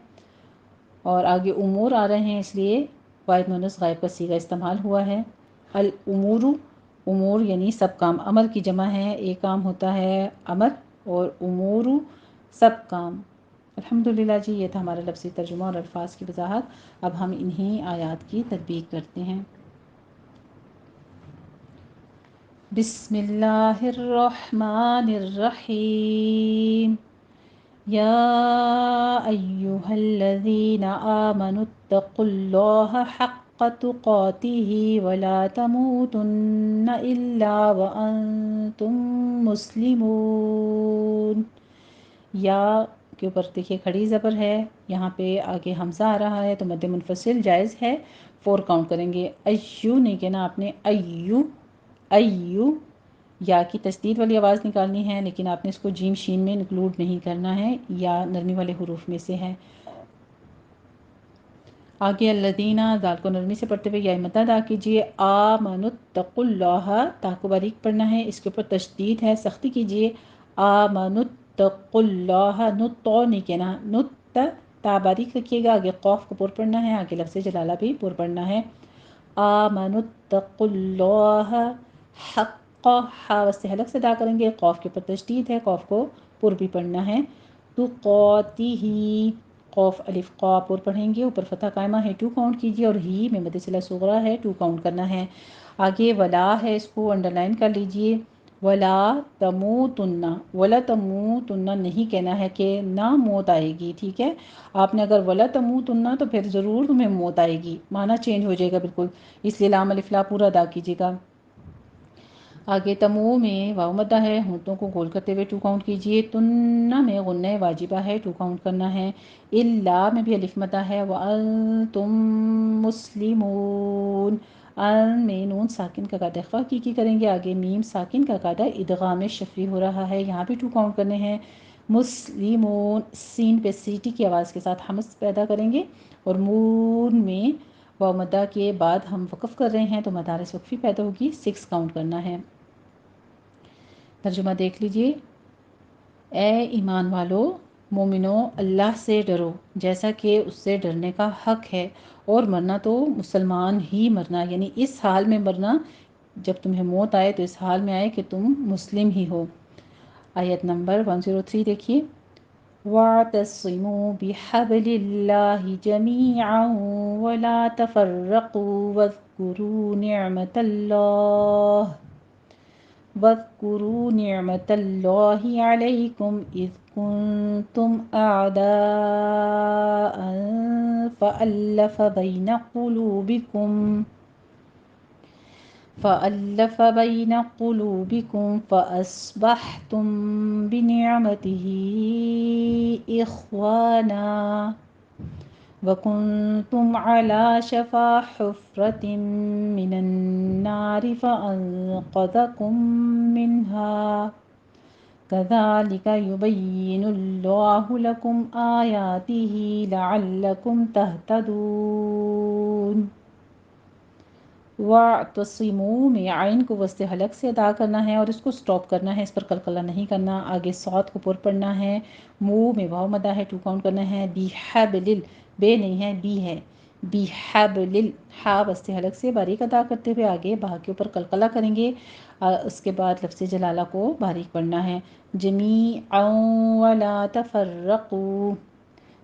C: اور آگے امور آ رہے ہیں اس لیے واحد مؤنث غائب کا صیغہ استعمال ہوا ہے، الامور امور یعنی سب کام، امر کی جمع ہے، ایک کام ہوتا ہے امر، اور امور سب کام۔ الحمدللہ جی، یہ تھا ہمارا لفظی ترجمہ اور الفاظ کی وضاحت، اب ہم انہی آیات کی تطبیق کرتے ہیں۔ بسم اللہ الرحمن الرحیم، یا ایہا الذین آمنوا اتقوا اللہ حق تقاتہ ولا تموتن الا وانتم مسلمون۔ یا کے اوپر دیکھیے کھڑی زبر ہے، یہاں پہ آگے حمزہ آ رہا ہے تو مد منفصل جائز ہے، 4 کاؤنٹ کریں گے۔ ایو نہیں کہنا آپ نے، ایو ایو، یا کی تشدید والی آواز نکالنی ہے، لیکن آپ نے اس کو جیم شین میں انکلوڈ نہیں کرنا ہے، یا نرمی والے حروف میں سے ہے۔ آگے الذین، دال کو نرمی سے پڑھتے ہوئے یا مد ادا کیجیے۔ آمنوا اتقوا اللہ، تا کو باریک پڑھنا ہے، اس کے اوپر تشدید ہے، سختی کیجیے۔ آمنوا اتقوا اللہ، نت نہیں کہنا، نت، تا باریک رکھیے گا، آگے قوف کو پر پڑھنا ہے، آگے لفظ جلالہ بھی پر پڑھنا ہے۔ آمنوا اتقوا اللہ حق، ہا وسط حلق سے ادا کریں گے، قوف کے اوپر تشدید ہے، قوف کو پر بھی پڑھنا ہے۔ تقاتہ، قوف الف قا پر پڑھیں گے، اوپر فتح قائمہ ہے، 2 کاؤنٹ کیجیے، اور ہی میں مد صلہ صغریٰ ہے، 2 کاؤنٹ کرنا ہے۔ آگے ولا ہے، اس کو انڈر لائن کر لیجیے۔ ولا تموتن، ولا تموتن نہیں کہنا ہے کہ نہ موت آئے گی، ٹھیک ہے؟ آپ نے اگر ولا تموتن تو پھر ضرور تمہیں موت آئے گی، معنی چینج ہو جائے گا بالکل، اس لیے لام الف لا پورا ادا کیجیے گا۔ آگے تمو میں واو مدہ ہے، ہونٹوں کو گول کرتے ہوئے 2 کاؤنٹ کیجیے۔ تنہ میں غنہ واجبہ ہے، 2 کاؤنٹ کرنا ہے۔ الا میں بھی الف مدہ ہے، وانتم مسلمون، ان میں نون ساکن کا قاعدہ اخفا کی کریں گے، آگے میم ساکن کا قاعدہ ادغام شفوی ہو رہا ہے، یہاں بھی 2 کاؤنٹ کرنے ہیں۔ مسلمون، سین پہ سیٹی کی آواز کے ساتھ حمز پیدا کریں گے، اور مون میں واو مدہ کے بعد ہم وقف کر رہے ہیں تو مدارس وقفی پیدا ہوگی، 6 کاؤنٹ کرنا ہے۔ ترجمہ دیکھ لیجئے۔ اے ایمان والو، مومنو، اللہ سے ڈرو جیسا کہ اس سے ڈرنے کا حق ہے، اور مرنا تو مسلمان ہی مرنا، یعنی اس حال میں مرنا جب تمہیں موت آئے تو اس حال میں آئے کہ تم مسلم ہی ہو۔ آیت نمبر 103 دیکھیے۔ وَاعْتَصِمُوا بِحَبْلِ اللَّهِ جَمِيعًا وَلَا تَفَرَّقُوا واذكروا نعمة الله عليكم إذ كنتم أعداء فألف بين قلوبكم فأصبحتم بنعمته إخوانا وكنتم على شفا حفرة من النار فأنقذكم منها كذلك يبين الله لكم آياته لعلكم تهتدون۔ وَاعْتَصِمُوا میں عین کو وسط حلق سے ادا کرنا ہے اور اس کو سٹاپ کرنا ہے، اس پر قلقلہ نہیں کرنا، آگے صاد کو پر پڑھنا ہے، منہ میں واو مدہ ہے، 2 کاؤنٹ کرنا ہے۔ بِحَبْلِ، بے نہیں ہے، بی ہے، بِحَبْلِ، ہا وسط حلق سے باریک ادا کرتے ہوئے آگے با کے اوپر قلقلہ کریں گے، اس کے بعد لفظ جلالہ کو باریک پڑھنا ہے۔ جَمِيعًا وَلَا تَفَرَّقُوا،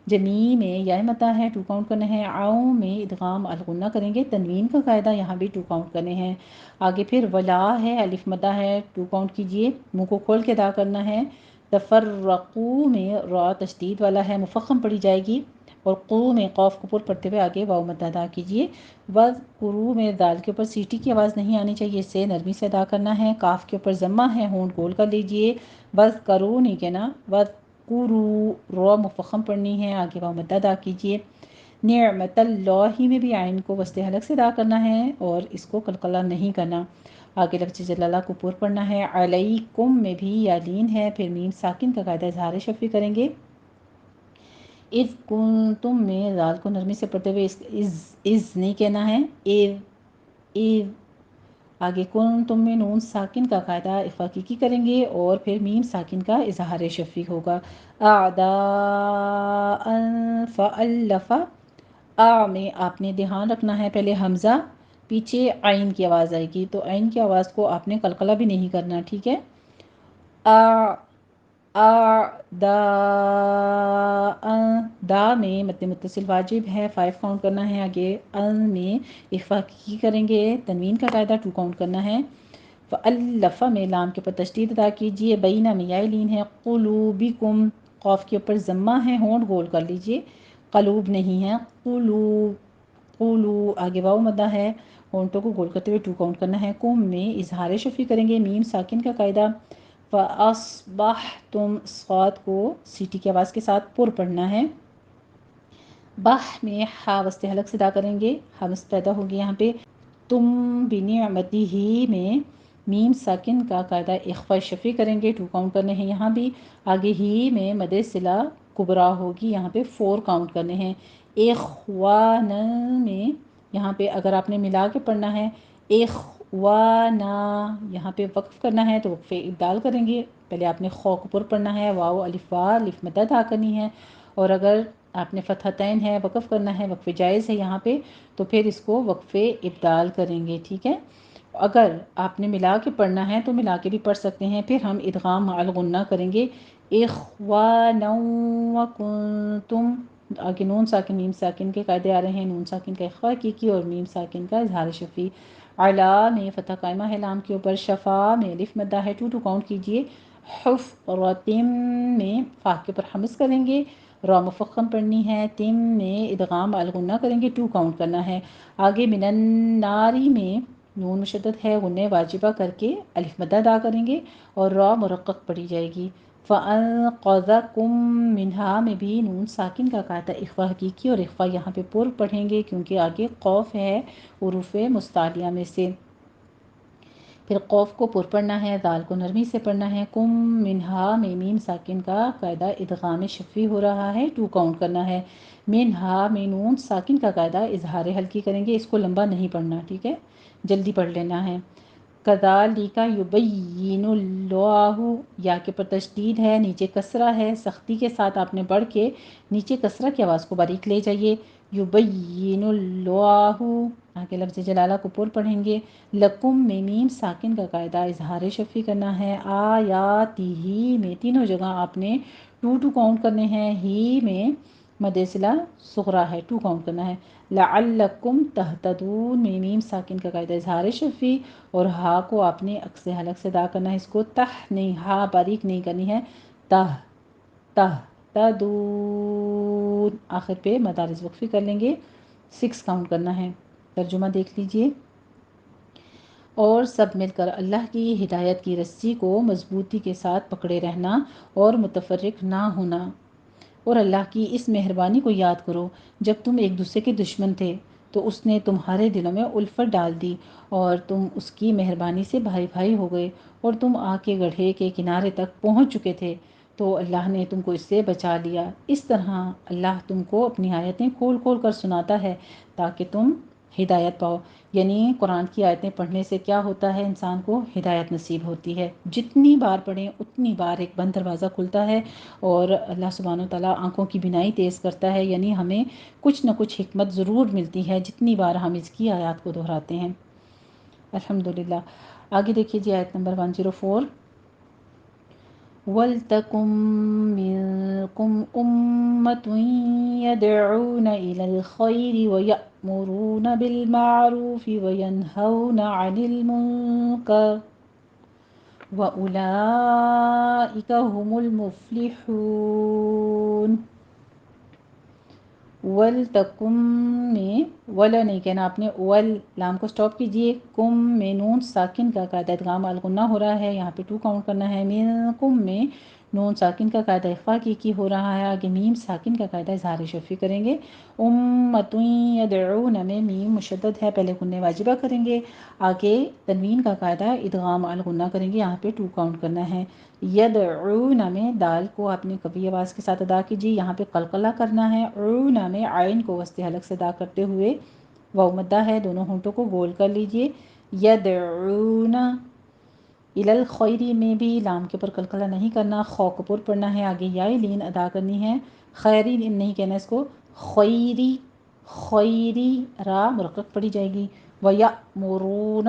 C: جمی میں یا مدہ ہے، 2 کاؤنٹ کرنے ہیں، آؤں میں ادغام الغنہ کریں گے، تنوین کا قاعدہ یہاں بھی 2 کاؤنٹ کرنے ہیں۔ آگے پھر ولا ہے، الف مدہ ہے، 2 کاؤنٹ کیجئے، منہ کو کھول کے ادا کرنا ہے۔ تفرقو میں را تشدید والا ہے، مفخم پڑھی جائے گی، اور قو میں قوف کو پر پڑھتے ہوئے آگے واو مدہ ادا کیجئے۔ وذکرو میں دال کے اوپر سیٹی کی آواز نہیں آنی چاہیے، اسے نرمی سے ادا کرنا ہے، کاف کے اوپر ضمہ ہے، ہونٹ گول کر لیجئے، وذکرو نہیں کہنا، رو مفخم پڑھنی ہے، آگے واو مدہ ادا کیجیے۔ نعمت اللہ میں بھی عین کو وسط حلق سے ادا کرنا ہے اور اس کو قلقلہ نہیں کرنا، آگے لفظ جلالہ کو پر پڑھنا ہے۔ علیکم میں بھی یا لین ہے، پھر میم ساکن کا قاعدہ اظہار شفوی کریں گے۔ اذ کنتم میں ذال کو نرمی سے پڑھتے ہوئے از نہیں کہنا ہے، اذ آگے کنتم میں نون ساکن کا قاعدہ اخفاقی کریں گے، اور پھر میم ساکن کا اظہار شفوی ہوگا۔ اعداء فألف، آ میں آپ نے دھیان رکھنا ہے، پہلے حمزہ پیچھے عین کی آواز آئے گی، تو عین کی آواز کو آپ نے قلقلہ بھی نہیں کرنا، ٹھیک ہے؟ دا میں مد متصل واجب ہے، 5 کاؤنٹ کرنا ہے، آگے ان میں اخفاقی کریں گے، تنوین کا قاعدہ 2 کاؤنٹ کرنا ہے۔ فَأَلَّفَ میں لام کے پر تشدید ادا کیجیے، بینہ میں یا لین ہے، قلوبکم، قاف کے اوپر ضمہ ہے، ہونٹ گول کر لیجئے، قلوب نہیں ہے، قلوب، قلو، آگے واو مدہ ہے، ہونٹوں کو گول کرتے ہوئے 2 کاؤنٹ کرنا ہے۔ کم میں اظہار شفی کریں گے، میم ساکن کا قاعدہ۔ فَأَصْبَحْتُمْ، صاد کو سیٹی کی آواز کے ساتھ پر پڑھنا ہے۔ بح میں ہا وسط حلق سے ادا کریں گے، حمز پیدا ہوگی یہاں پہ۔ تم بنعمتہ میں میم ساکن کا قاعدہ اخفاء شفی کریں گے، 2 کاؤنٹ کرنے ہیں یہاں بھی۔ آگے ہی میں مد صلہ کبرا ہوگی، یہاں پہ 4 کاؤنٹ کرنے ہیں۔ اخوانا میں یہاں پہ اگر آپ نے ملا کے پڑھنا ہے اخوانا، یہاں پہ وقف کرنا ہے تو وقف ابدال کریں گے، پہلے آپ نے خو کو پر پڑھنا ہے، واو الف وا الف مدد ادا کرنی ہے، اور اگر آپ نے فتحتین ہے وقف کرنا ہے، وقف جائز ہے یہاں پہ، تو پھر اس کو وقف ابدال کریں گے، ٹھیک ہے۔ اگر آپ نے ملا کے پڑھنا ہے تو ملا کے بھی پڑھ سکتے ہیں، پھر ہم ادغام مع الغنہ کریں گے، اخوانا وکنتم، آگے نون ساکن میم ساکن کے قاعدے آ رہے ہیں، نون ساکن کا اخفاء کی اور میم ساکن کا اظہار شفی۔ علا میں فتح قائمہ ہے لام کے اوپر، شفا میں الف مدہ ہے، 2 کاؤنٹ کیجئے۔ حفرتم میں فا کے اوپر حمز کریں گے، را مفخم پڑھنی ہے، تم میں ادغام الغنہ کریں گے، 2 کاؤنٹ کرنا ہے۔ آگے من الناری میں نون مشدد ہے، غنہ واجبہ کر کے الف مدہ ادا کریں گے اور را مرقق پڑھی جائے گی۔ فَأَنقَذَكُم مِّنْهَا میں بھی نون ساکن کا قاعدہ اخفاء حقیقی اور اخفاء یہاں پہ پر پڑھیں گے کیونکہ آگے قوف ہے حروف مستعلیہ میں سے، پھر قوف کو پر پڑھنا ہے، دال کو نرمی سے پڑھنا ہے۔ کم منہا میں میم ساکن کا قاعدہ ادغام شفی ہو رہا ہے، 2 کاؤنٹ کرنا ہے۔ منہا میں نون ساکن کا قاعدہ اظہار حلقی کریں گے، اس کو لمبا نہیں پڑھنا، ٹھیک ہے، جلدی پڑھ لینا ہے۔ کذالک یبین اللہ، یا کے پر تشدید ہے، نیچے کسرہ ہے، سختی کے ساتھ آپ نے پڑھ کے نیچے کسرہ کی آواز کو باریک لے جائیے، یبین اللہ، آگے لفظ جلالہ کو پر پڑھیں گے۔ لکم میں میم ساکن کا قاعدہ اظہار شفی کرنا ہے، آیاتی ہی میں تینوں جگہ آپ نے 2 کاؤنٹ کرنے ہیں، ہی میں مد صلہ صغریٰ ہے، 2 کاؤنٹ کرنا ہے۔ لعلکم تہتدون میں میم ساکن کا قاعدہ اظہار شفی اور ہا کو آپ نے عکس حلق سے ادا کرنا ہے، اس کو تہ نہیں، ہا باریک نہیں کرنی ہے، تہ تہ تدون، آخر پہ مدارس وقفی کر لیں گے، 6 کاؤنٹ کرنا ہے۔ ترجمہ دیکھ لیجئے۔ اور سب مل کر اللہ کی ہدایت کی رسی کو مضبوطی کے ساتھ پکڑے رہنا اور متفرق نہ ہونا، اور اللہ کی اس مہربانی کو یاد کرو، جب تم ایک دوسرے کے دشمن تھے تو اس نے تمہارے دلوں میں الفت ڈال دی اور تم اس کی مہربانی سے بھائی بھائی ہو گئے، اور تم آگ کے گڑھے کے کنارے تک پہنچ چکے تھے تو اللہ نے تم کو اس سے بچا لیا۔ اس طرح اللہ تم کو اپنی آیتیں کھول کھول کر سناتا ہے تاکہ تم ہدایت پاؤ، یعنی قرآن کی آیتیں پڑھنے سے کیا ہوتا ہے، انسان کو ہدایت نصیب ہوتی ہے، جتنی بار پڑھیں اتنی بار ایک بند دروازہ کھلتا ہے اور اللہ سبحانہ و تعالیٰ آنکھوں کی بینائی تیز کرتا ہے، یعنی ہمیں کچھ نہ کچھ حکمت ضرور ملتی ہے جتنی بار ہم اس کی آیات کو دہراتے ہیں۔ الحمدللہ۔ آگے دیکھیے جی آیت نمبر 104۔ وَلْتَكُن مِّنكُمْ أُمَّةٌ يَدْعُونَ إِلَى الْخَيْرِ وَيَأْمُرُونَ بِالْمَعْرُوفِ وَيَنْهَوْنَ عَنِ الْمُنكَرِ وَأُولَئِكَ هُمُ الْمُفْلِحُونَ۔ وَلْتَکُم میں ولا نہیں کہنا آپ نے، ول لام کو سٹاپ کیجئے، کم میں نون ساکن کا قاعدہ ادغام الغنہ ہو رہا ہے، یہاں پہ 2 کاؤنٹ کرنا ہے۔ منکم میں نون ساکن کا قاعدہ اخفاء کی ہو رہا ہے، آگے میم ساکن کا قاعدہ اظہار شفی کریں گے۔ امۃ یدعون میں میم مشدد ہے، پہلے غنہ واجبہ کریں گے، آگے تنوین کا قاعدہ ادغام الغنہ کریں گے، یہاں پہ 2 کاؤنٹ کرنا ہے۔ یدعون میں دال کو آپ نے قوی آواز کے ساتھ ادا کیجیے، یہاں پہ قلقلہ کرنا ہے، عون میں عین کو وسط حلق سے ادا کرتے ہوئے واو مدہ ہے، دونوں ہونٹوں کو گول کر لیجئے۔ یدعون الی الخیر میں بھی لام کے اوپر قلقلہ نہیں کرنا، خو کو پر پڑھنا ہے، آگے یا لین ادا کرنی ہے، خیری نہیں کہنا اس کو، خیری خیری، را مرقق پڑھی جائے گی۔ وَيَأْمُرُونَ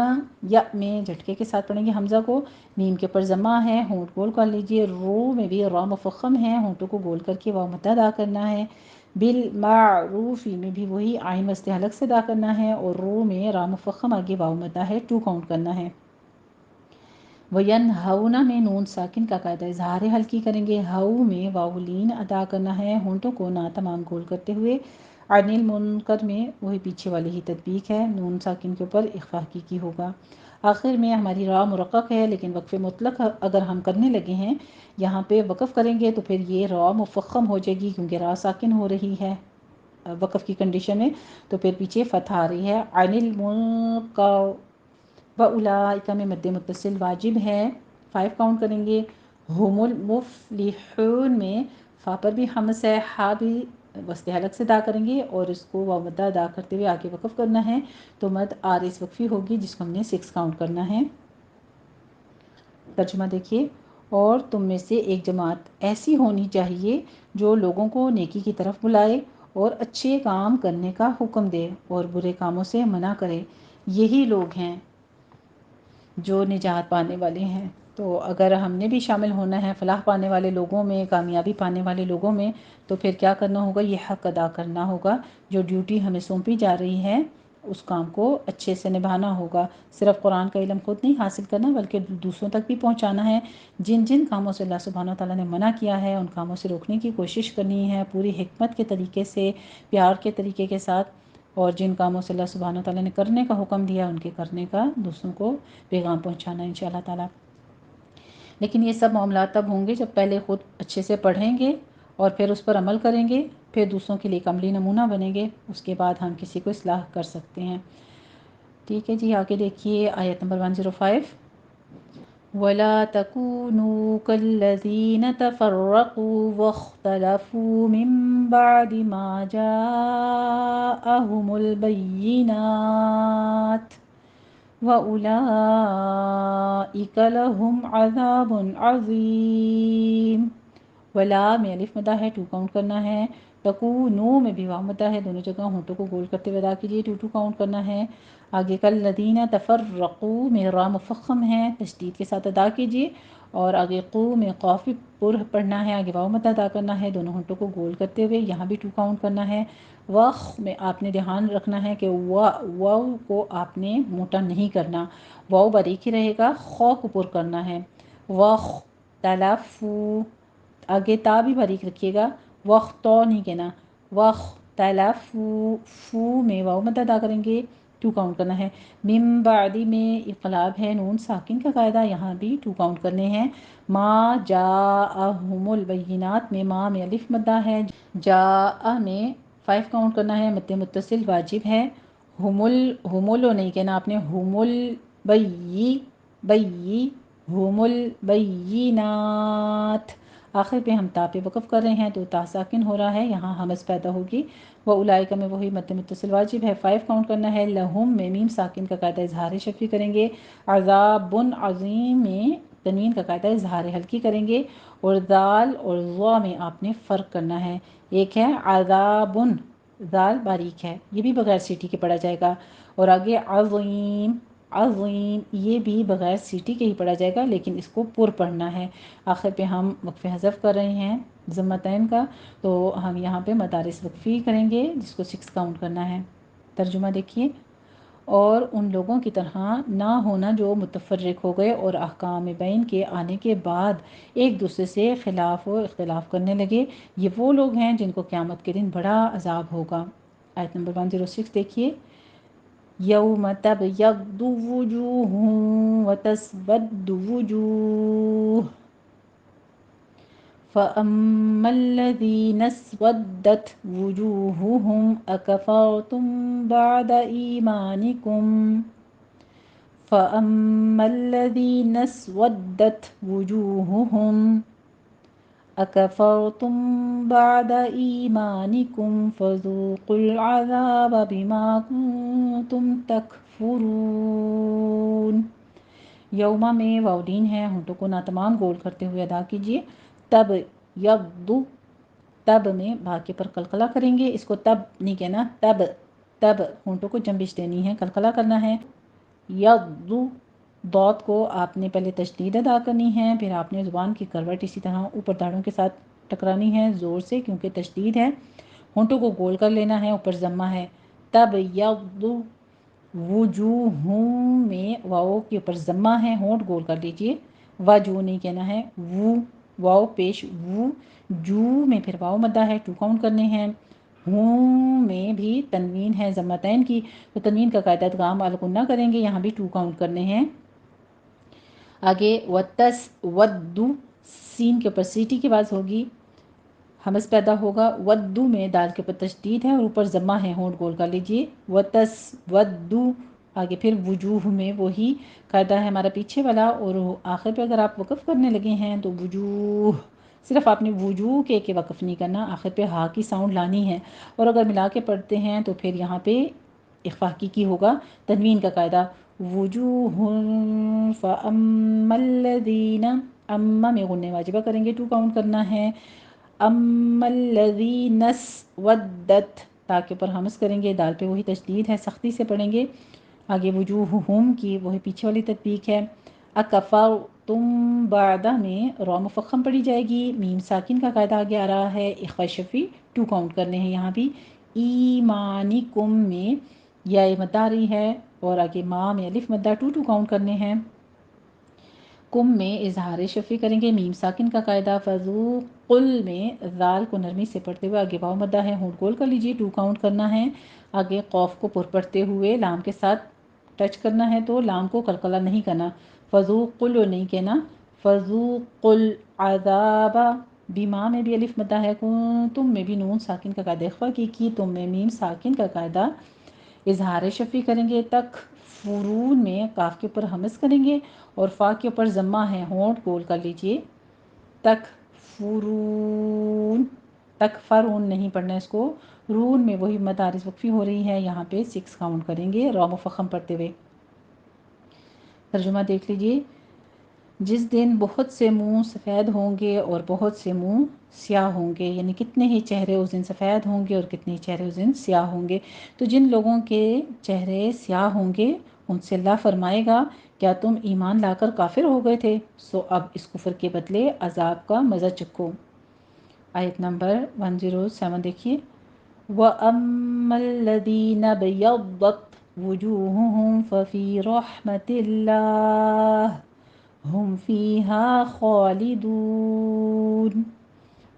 C: یا میں جھٹکے کے ساتھ پڑھیں گے حمزہ کو، میم کے اوپر ضمہ ہے، ہونٹ گول کر لیجئے، رو میں بھی را مفخم ہے، ہونٹوں کو گول کر کے واو مدہ ادا کرنا ہے۔ بالمعروف میں بھی وہی عین وسط حلق سے ادا کرنا ہے، اور رو میں را مفخم آگے واو مدہ ہے، 2 کاؤنٹ کرنا ہے۔ وینہونا میں نون ساکن کا قاعدہ اظہار حلقی کریں گے، ہو میں واو لین ادا کرنا ہے ہونٹوں کو نا تمام گول کرتے ہوئے، عن المنکر میں وہی پیچھے والی ہی تطبیق ہے، نون ساکن کے اوپر اخفا حقیقی ہوگا۔ آخر میں ہماری را مرقق ہے لیکن وقف مطلق اگر ہم کرنے لگے ہیں یہاں پہ وقف کریں گے تو پھر یہ را مفخم ہو جائے گی کیونکہ را ساکن ہو رہی ہے وقف کی کنڈیشن میں، تو پھر پیچھے فتح آ رہی ہے۔ عن المنکر وَأُولَٰئِکَ میں مد متصل واجب ہے، 5 کاؤنٹ کریں گے۔ ہم المفلحون میں فا پر بھی حمس ہے، ہا بھی وسط حلق سے ادا کریں گے اور اس کو واو مدہ ادا کرتے ہوئے آگے وقف کرنا ہے، تو مد آرس وقفی ہوگی جس کو ہم نے 6 کاؤنٹ کرنا ہے۔ ترجمہ دیکھیے، اور تم میں سے ایک جماعت ایسی ہونی چاہیے جو لوگوں کو نیکی کی طرف بلائے اور اچھے کام کرنے کا حکم دے اور برے کاموں سے منع کرے، یہی لوگ ہیں جو نجات پانے والے ہیں۔ تو اگر ہم نے بھی شامل ہونا ہے فلاح پانے والے لوگوں میں، کامیابی پانے والے لوگوں میں، تو پھر کیا کرنا ہوگا؟ یہ حق ادا کرنا ہوگا، جو ڈیوٹی ہمیں سونپی جا رہی ہے اس کام کو اچھے سے نبھانا ہوگا۔ صرف قرآن کا علم خود نہیں حاصل کرنا بلکہ دوسروں تک بھی پہنچانا ہے۔ جن جن کاموں سے اللہ سبحانہ و تعالیٰ نے منع کیا ہے ان کاموں سے روکنے کی کوشش کرنی ہے پوری حکمت کے طریقے سے، پیار کے طریقے کے ساتھ، اور جن کاموں سے اللہ سبحانہ و تعالیٰ نے کرنے کا حکم دیا ان کے کرنے کا، دوسروں کو پیغام پہنچانا ہے انشاءاللہ تعالیٰ۔ لیکن یہ سب معاملات تب ہوں گے جب پہلے خود اچھے سے پڑھیں گے اور پھر اس پر عمل کریں گے، پھر دوسروں کے لیے ایک عملی نمونہ بنیں گے، اس کے بعد ہم کسی کو اصلاح کر سکتے ہیں۔ ٹھیک ہے جی، آگے دیکھیے آیت نمبر 105۔ وَلَا تَكُونُوا كَالَّذِينَ تَفَرَّقُوا وَاخْتَلَفُوا مِن بَعْدِ مَا جَاءَهُمُ الْبَيِّنَاتُ وَأُولَئِكَ لَهُمْ عَذَابٌ عَظِيمٌ۔ ولا میں الف مدہ ہے، 2 کاؤنٹ کرنا ہے۔ تکونو میں بھی واو مدہ ہے، دونوں جگہ ہونٹوں کو گول کرتے ہوئے ادا کیجیے، 2 کاؤنٹ کرنا ہے۔ آگے کالذین تفرقوا میں را مفخم ہے، تشدید کے ساتھ ادا کیجیے، اور آگے قو میں قاف پر پڑھنا ہے، آگے واو مدہ ادا کرنا ہے، دونوں ہونٹوں کو گول کرتے ہوئے، یہاں بھی 2 کاؤنٹ کرنا ہے۔ وخ میں آپ نے دھیان رکھنا ہے کہ واو کو آپ نے موٹا نہیں کرنا، واو باریک ہی رہے گا، خو کو پر کرنا ہے۔ وخ تلفو، آگے تا بھی باریک رکھیے گا، وقت تو نہیں کہنا، وقت تلفو، فو میں واو مد ادا کریں گے، 2 کاؤنٹ کرنا ہے۔ من بعدی میں انقلاب ہے، نون ساکن کا قاعدہ، یہاں بھی 2 کاؤنٹ کرنے ہیں۔ ما جاءہم البینات میں ما میں الف مدہ ہے، جاء میں 5 کاؤنٹ کرنا ہے، مد متصل واجب ہے۔ ہمولو نہیں کہنا آپ نے، ہم البینات، آخر پہ ہم تا پہ وقف کر رہے ہیں تو تا ساکن ہو رہا ہے، یہاں ہمز پیدا ہوگی۔ وَأُولَئِکَ میں وہی مد متصل واجب ہے، 5 کاؤنٹ کرنا ہے۔ لہم میں میم ساکن کا قاعدہ اظہار شفی کریں گے، عذاب عظیم میں تنوین کا قاعدہ اظہار حلقی کریں گے، اور ذال اور ضا میں آپ نے فرق کرنا ہے، ایک ہے عذاب، ذال باریک ہے، یہ بھی بغیر سیٹی کے پڑھا جائے گا، اور آگے عظیم، عظیم یہ بھی بغیر سیٹی کے ہی پڑھا جائے گا لیکن اس کو پر پڑھنا ہے۔ آخر پہ ہم وقف حذف کر رہے ہیں ضمتین کا، تو ہم یہاں پہ مدارس وقفی کریں گے جس کو 6 کاؤنٹ کرنا ہے۔ ترجمہ دیکھیے، اور ان لوگوں کی طرح نہ ہونا جو متفرق ہو گئے اور احکام بین کے آنے کے بعد ایک دوسرے سے خلاف و اختلاف کرنے لگے، یہ وہ لوگ ہیں جن کو قیامت کے دن بڑا عذاب ہوگا۔ آیت نمبر 106 دیکھیے، یوم تبیض وجوہ وتسود وجوہ فَأَمَّا الَّذِينَ اسْوَدَّتْ وُجُوهُهُمْ أَكَفَرْتُمْ بَعْدَ إِيمَانِكُمْ فَأَمَّا الَّذِينَ اسْوَدَّتْ وُجُوهُهُمْ أَكَفَرْتُمْ بَعْدَ إِيمَانِكُمْ فَذُوقُوا الْعَذَابَ بِمَا كُنتُمْ تَكْفُرُونَ۔ یوما میں واؤلین ہے، ہونٹوں کو ناتمام گول کرتے ہوئے ادا کیجیے۔ تب یغدو، تب میں بھا کے پر قلقلہ کریں گے، اس کو تب نہیں کہنا، تب تب ہونٹوں کو جنبش دینی ہے، قلقلہ کرنا ہے۔ یغدو، ضاد کو آپ نے پہلے تشدید ادا کرنی ہے، پھر آپ نے زبان کی کروٹ اسی طرح اوپر داڑھوں کے ساتھ ٹکرانی ہے زور سے کیونکہ تشدید ہے، ہونٹوں کو گول کر لینا ہے، اوپر ضمہ ہے۔ تب یغدو، وجوہوں میں واؤ کے اوپر ضمہ ہے، ہونٹ گول کر لیجئے، وجو نہیں کہنا ہے، وو واؤ پیش وو، جو میں پھر واؤ مدہ ہے، 2 کاؤنٹ کرنے ہیں، ہوں میں بھی تنوین ہے ضمتین کی، تو تنوین کا قاعدہ ادغام الغنہ کریں گے، یہاں بھی 2 کاؤنٹ کرنے ہیں۔ آگے وتس ودو، سین کے اوپر سیٹی کی آواز ہوگی، ہمز پیدا ہوگا، ودو میں دال کے اوپر تشدید ہے اور اوپر ضمہ ہے، ہونٹ گول کر لیجئے، وتس ودو۔ آگے پھر وجوہ میں وہی قاعدہ ہے ہمارا پیچھے والا، اور آخر پہ اگر آپ وقف کرنے لگے ہیں تو وجوہ، صرف آپ نے وجوہ کے وقف نہیں کرنا، آخر پہ ہا کی ساؤنڈ لانی ہے، اور اگر ملا کے پڑھتے ہیں تو پھر یہاں پہ اخفا کی ہوگا، تنوین کا قاعدہ وجوہ فاما الذین، اما میں غنہ واجبہ کریں گے، 2 کاؤنٹ کرنا ہے، اما الذین اسودت، تاکہ اوپر ہمس کریں گے، دال پہ وہی تشدید ہے، سختی سے پڑھیں گے۔ آگے وجوہہم کی وہی پیچھے والی تطبیق ہے، اکفرتم بعد میں را مفخم پڑھی جائے گی، میم ساکن کا قاعدہ آگے آ رہا ہے، اخفاء شفی 2 کاؤنٹ کرنے ہیں یہاں بھی، ایمانکم میں یا مدہ آ رہی ہے، اور آگے ما میں الف مدہ 2 کاؤنٹ کرنے ہیں، کم میں اظہار شفی کریں گے، میم ساکن کا قاعدہ، فذوقل میں ذال کو نرمی سے پڑھتے ہوئے آگے واو مدہ ہے، ہونٹ گول کر لیجئے، 2 کاؤنٹ کرنا ہے، آگے قوف کو پر پڑھتے ہوئے لام کے ساتھ ٹچ کرنا ہے، تو لام کو قلقلہ نہیں کرنا، فذوقل نہیں کہنا، فذوقل عذاب، بیما میں بھی الف مدہ ہے، تم میں بھی نون ساکن کا قاعدہ اخفا کی، تم میں میم ساکن کا قاعدہ اظہار شفی کریں گے، تک فرون میں کاف کے اوپر ہمس کریں گے اور فا کے اوپر ضمہ ہے، ہونٹ گول کر لیجئے، تک فرون، تک فرون نہیں پڑھنا اس کو، رون میں وہی مدارس وقفی ہو رہی ہے، یہاں پہ 6 کاؤنٹ کریں گے را مفخم پڑھتے ہوئے۔ ترجمہ دیکھ لیجئے، جس دن بہت سے منہ سفید ہوں گے اور بہت سے منہ سیاہ ہوں گے، یعنی کتنے ہی چہرے اس دن سفید ہوں گے اور کتنے ہی چہرے اس دن سیاہ ہوں گے، تو جن لوگوں کے چہرے سیاہ ہوں گے ان سے اللہ فرمائے گا کیا تم ایمان لا کر کافر ہو گئے تھے، سو اب اس کفر کے بدلے عذاب کا مزہ چکھو۔ آیت نمبر 107 دیکھیے، وَأَمَّا الَّذِينَ ابْيَضَّتْ وُجُوهُهُمْ فَفِي رَحْمَةِ اللَّهِ ہم فیہا خالدون،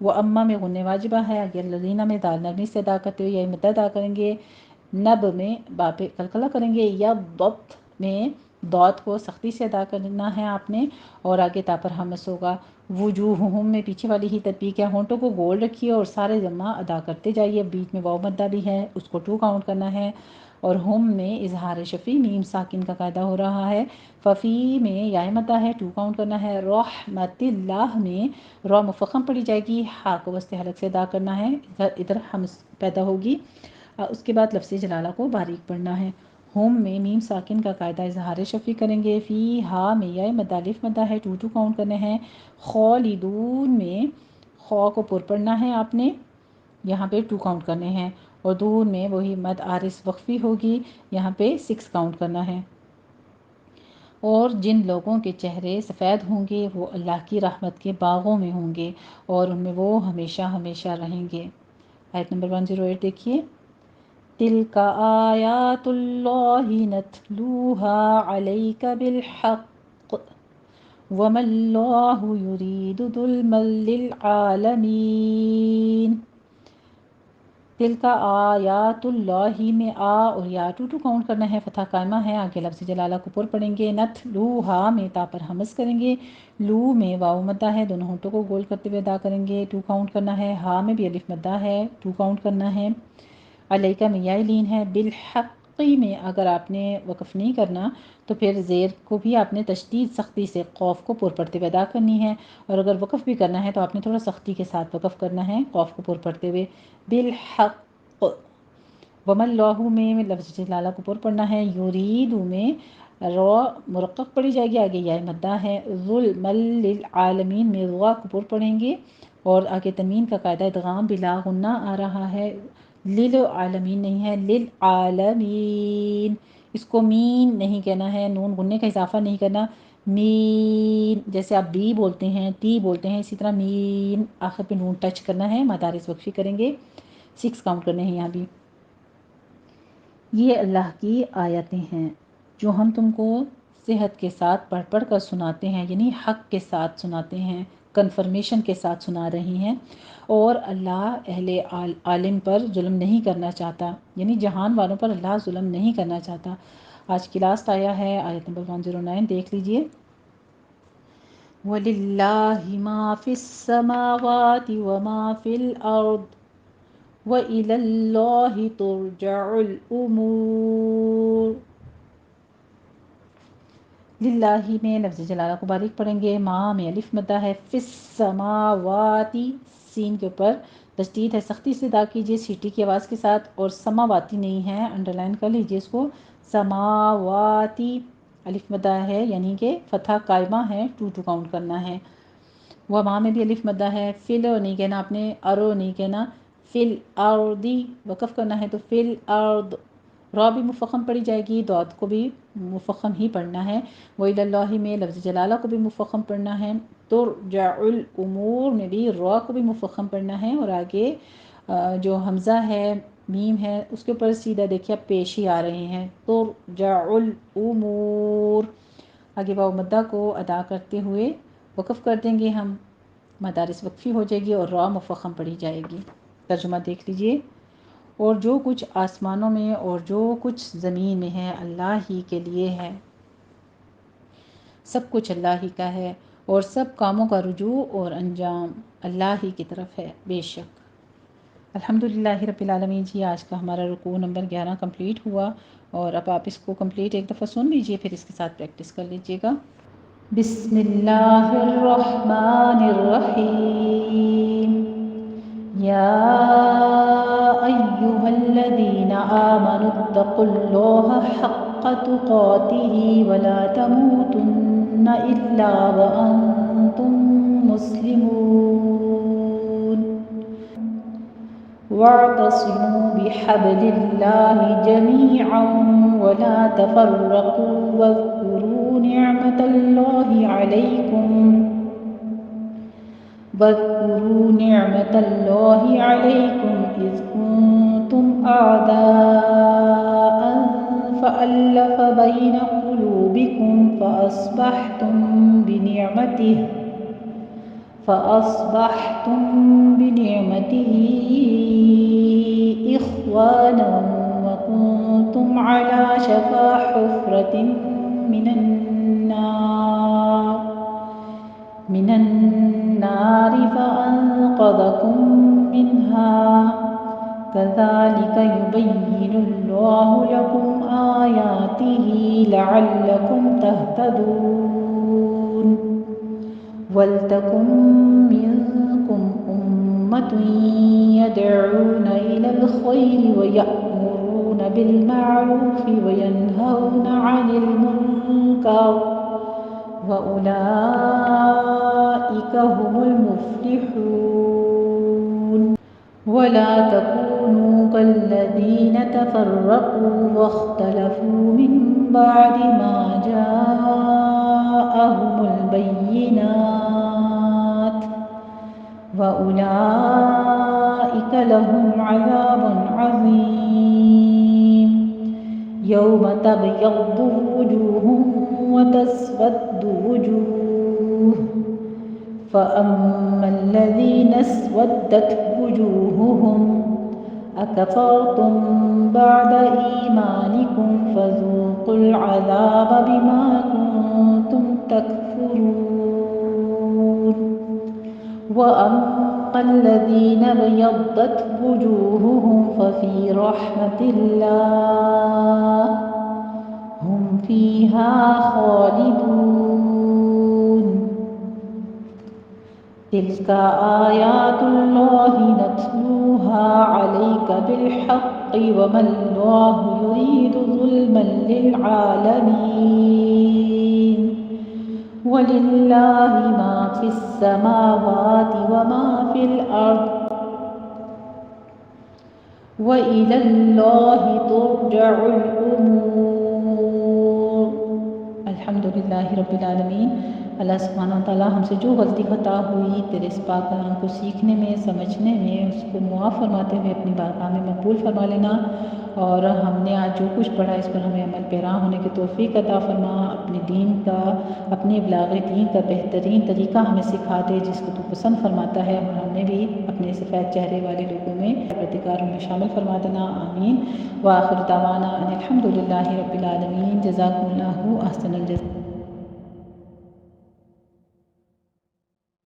C: وہ اما میں غنہ واجبہ ہے، اگر الذین میں دال نرمی سے ادا کرتے ہوئے یا مدہ ادا کریں گے، نب میں با پہ قلقلہ کریں گے، یا ضبط میں دعت کو سختی سے ادا کرنا ہے آپ نے، اور آگے تا پر ہمس ہوگا، وجوہہم میں پیچھے والی ہی تطبیق ہے، ہونٹوں کو گول رکھیے اور سارے جمع ادا کرتے جائیے، بیچ میں واو مدہ بھی ہے اس کو 2 کاؤنٹ کرنا ہے، اور ہم میں اظہار شفی میم ساکن کا قاعدہ ہو رہا ہے، ففی میں یا مدہ ہے 2 کاؤنٹ کرنا ہے، رحمت اللہ میں را مفخم پڑھی جائے گی، ہا کو وسط حلق سے ادا کرنا ہے، ادھر ہمس پیدا ہوگی، اس کے بعد لفظ جلالہ کو باریک پڑھنا ہے، ہم میں میم ساکن کا قاعدہ اظہار شفی کریں گے، فی ہا میں یا مدہ الف مدہ ہے 2 کاؤنٹ کرنے ہیں، خالدون میں خو کو پر پڑھنا ہے آپ نے، یہاں پہ 2 کاؤنٹ کرنے ہیں، اور دون میں وہی مد عارض وقفی ہوگی، یہاں پہ 6 کاؤنٹ کرنا ہے، اور جن لوگوں کے چہرے سفید ہوں گے وہ اللہ کی رحمت کے باغوں میں ہوں گے اور ان میں وہ ہمیشہ ہمیشہ رہیں گے۔ آیت نمبر 108 دیکھیے، تِلْکَ آیاتُ اللَّهِ نَتْلُوهَا عَلَيْكَ بِالْحَقِّ وَمَا اللَّهُ يُرِيدُ ظُلْمًا لِلْعَالَمِينَ، دل کا آیات اللہ میں آ اور یا 2 کاؤنٹ کرنا ہے، فتح قائمہ ہے، آگے لفظ جلالہ کو پر پڑھیں گے، نت لو ہا میں تا پر ہمس کریں گے، لو میں واو مدہ ہے، دونوں ہونٹوں کو گول کرتے ہوئے ادا کریں گے، 2 کاؤنٹ کرنا ہے، ہا میں بھی الف مدہ ہے، 2 کاؤنٹ کرنا ہے، علیکہ میں یا لین ہے، بالحقی میں اگر آپ نے وقف نہیں کرنا تو پھر زیر کو بھی آپ نے تشدید سختی سے قوف کو پر پڑھتے ہوئے ادا کرنی ہے، اور اگر وقف بھی کرنا ہے تو آپ نے تھوڑا سختی کے ساتھ وقف کرنا ہے، قوف کو پر پڑھتے ہوئے، بالحق، وما اللہ میں لفظ جلالہ کو پر پڑھنا ہے، یرید میں را مرقق پڑھی جائے گی، آگے یا مدہ ہے، ظلم للعالمین میں را کو پر پڑھیں گے، اور آگے تنوین کا قاعدہ ادغام بلا غنہ آ رہا ہے، للعالمین نہیں ہے، للعالمین، اس کو مین نہیں کہنا ہے، نون غنے کا اضافہ نہیں کرنا، مین جیسے آپ بی بولتے ہیں، ٹی بولتے ہیں، اسی طرح مین آخر پہ نون ٹچ کرنا ہے، مدارس وقفی کریں گے، 6 کاؤنٹ کرنے ہیں یہاں بھی، یہ اللہ کی آیتیں ہیں جو ہم تم کو صحت کے ساتھ پڑھ پڑھ کر سناتے ہیں، یعنی حق کے ساتھ سناتے ہیں، کنفرمیشن کے ساتھ سنا رہی ہیں۔ اور اللہ اہل عالم پر ظلم نہیں کرنا چاہتا، یعنی جہان والوں پر اللہ ظلم نہیں کرنا چاہتا۔ آج کی لاسٹ آیا ہے آیت نمبر 109، دیکھ لیجئے۔ وَلِلَّهِ مَا فِي السَّمَاوَاتِ وَمَا فِي الْأَرْضِ وَإِلَى اللَّهِ تُرْجَعُ الْأُمُورُ۔ للہ میں لفظ جلالہ کو باریک پڑھیں گے، ماں میں الف مدہ ہے، فی السماواتی سین کے اوپر تشدید ہے، سختی سے ادا کیجیے سیٹی کی آواز کے ساتھ، اور سماواتی نہیں ہے، انڈرلائن کر لیجیے اس کو، سماواتی الف مدہ ہے، یعنی کہ فتحہ قائمہ ہے، 2 کاؤنٹ کرنا ہے۔ وہ ماں میں بھی الف مدہ ہے، فل نہیں کہنا آپ نے، ارو نہیں کہنا، فل اردی وقف کرنا ہے تو فل ارد، را بھی مفخم پڑھی جائے گی، دعت کو بھی مفخم ہی پڑھنا ہے۔ وَإِلَى اللَّهِ میں لفظ جلالہ کو بھی مفخم پڑھنا ہے، ترجع الامور میں بھی را کو بھی مفخم پڑھنا ہے، اور آگے جو حمزہ ہے میم ہے اس کے اوپر سیدھا دیکھیے آپ پیش ہی آ رہے ہیں، ترجع الامور۔ آگے واو مدہ کو ادا کرتے ہوئے وقف کر دیں گے ہم، مدارس وقفی ہو جائے گی اور را مفخم پڑھی جائے گی۔ ترجمہ دیکھ لیجئے۔ اور جو کچھ آسمانوں میں اور جو کچھ زمین میں ہے اللہ ہی کے لیے ہے، سب کچھ اللہ ہی کا ہے، اور سب کاموں کا رجوع اور انجام اللہ ہی کی طرف ہے بے شک۔ الحمدللہ رب العالمین۔ جی آج کا ہمارا رکوع نمبر 11 کمپلیٹ ہوا، اور اب آپ اس کو کمپلیٹ ایک دفعہ سن لیجئے، پھر اس کے ساتھ پریکٹس کر لیجئے گا۔ بسم اللہ الرحمن الرحیم۔ یا ایہا الذین آمنوا اتقوا اللہ حق تقاتہ ولا تموتن الا وانتم مسلمون، واعتصموا بحبل اللہ جميعا ولا تفرقوا، واذكروا نعمة الله عليكم إذ كنتم أعداء فألف بين قلوبكم فأصبحتم بنعمته إخوانا وكنتم على شفا حفرة من النار فأنقذكم منها، كذلك يبين الله لكم آياته لعلكم تهتدون۔ وَلْتَكُن مِّنكُمْ أُمَّةٌ يَدْعُونَ إِلَى الْخَيْرِ وَيَأْمُرُونَ بِالْمَعْرُوفِ وَيَنْهَوْنَ عَنِ الْمُنكَرِ وَأُولَئِكَ هُمُ الْمُفْلِحُونَ۔ وَلَا تَكُونُوا كَالَّذِينَ تَفَرَّقُوا وَاخْتَلَفُوا مِن بَعْدِ مَا جَاءَهُمُ الْبَيِّنَاتُ وَأُولَئِكَ لَهُمْ عَذَابٌ عَظِيمٌ۔ يَوْمَ تَبْيَضُّ وُجُوهٌ وَتَسْوَدُّ وُجُوهٌ، فَأَمَّا الَّذِينَ اسْوَدَّتْ وُجُوهُهُمْ أَكَفَرْتُمْ بَعْدَ إِيمَانِكُمْ فَذُوقُوا الْعَذَابَ بِمَا كُنتُمْ تَكْفُرُونَ۔ وَأَمَّا الَّذِينَ ابْيَضَّتْ وُجُوهُهُمْ فَفِي رَحْمَةِ اللَّهِ هُمْ فِيهَا خَالِدُونَ۔ تِلْكَ آيَاتُ اللَّهِ نَتْلُوهَا عَلَيْكَ بِالْحَقِّ وَمَا اللَّهُ يُرِيدُ ظُلْمًا لِلْعَالَمِينَ۔ وَلِلَّهِ مَا فِي السَّمَاوَاتِ وَمَا فِي الْأَرْضِ وَإِلَى اللَّهِ تُرْجَعُ الْأُمُورُ۔ الحمدللہ رب العالمین۔ اللہ سبحانہ وتعالیٰ ہم سے جو غلطی خطا ہوئی تیرے اس پاک کلام کو سیکھنے میں، سمجھنے میں، اس کو معاف فرماتے ہوئے اپنی بارگاہ میں مقبول فرما لینا، اور ہم نے آج جو کچھ پڑھا اس پر ہمیں عمل پیرا ہونے کی توفیق عطا فرما، اپنے دین کا، اپنے ابلاغ دین کا بہترین طریقہ ہمیں سکھا دے جس کو تو پسند فرماتا ہے، اور ہمیں بھی اپنے سفید چہرے والے لوگوں میں پروردگاروں میں شامل فرما دینا، آمین۔ وآخر دعوانا ان الحمد للہ رب العالمین۔ جزاکم اللہ احسن الجزا۔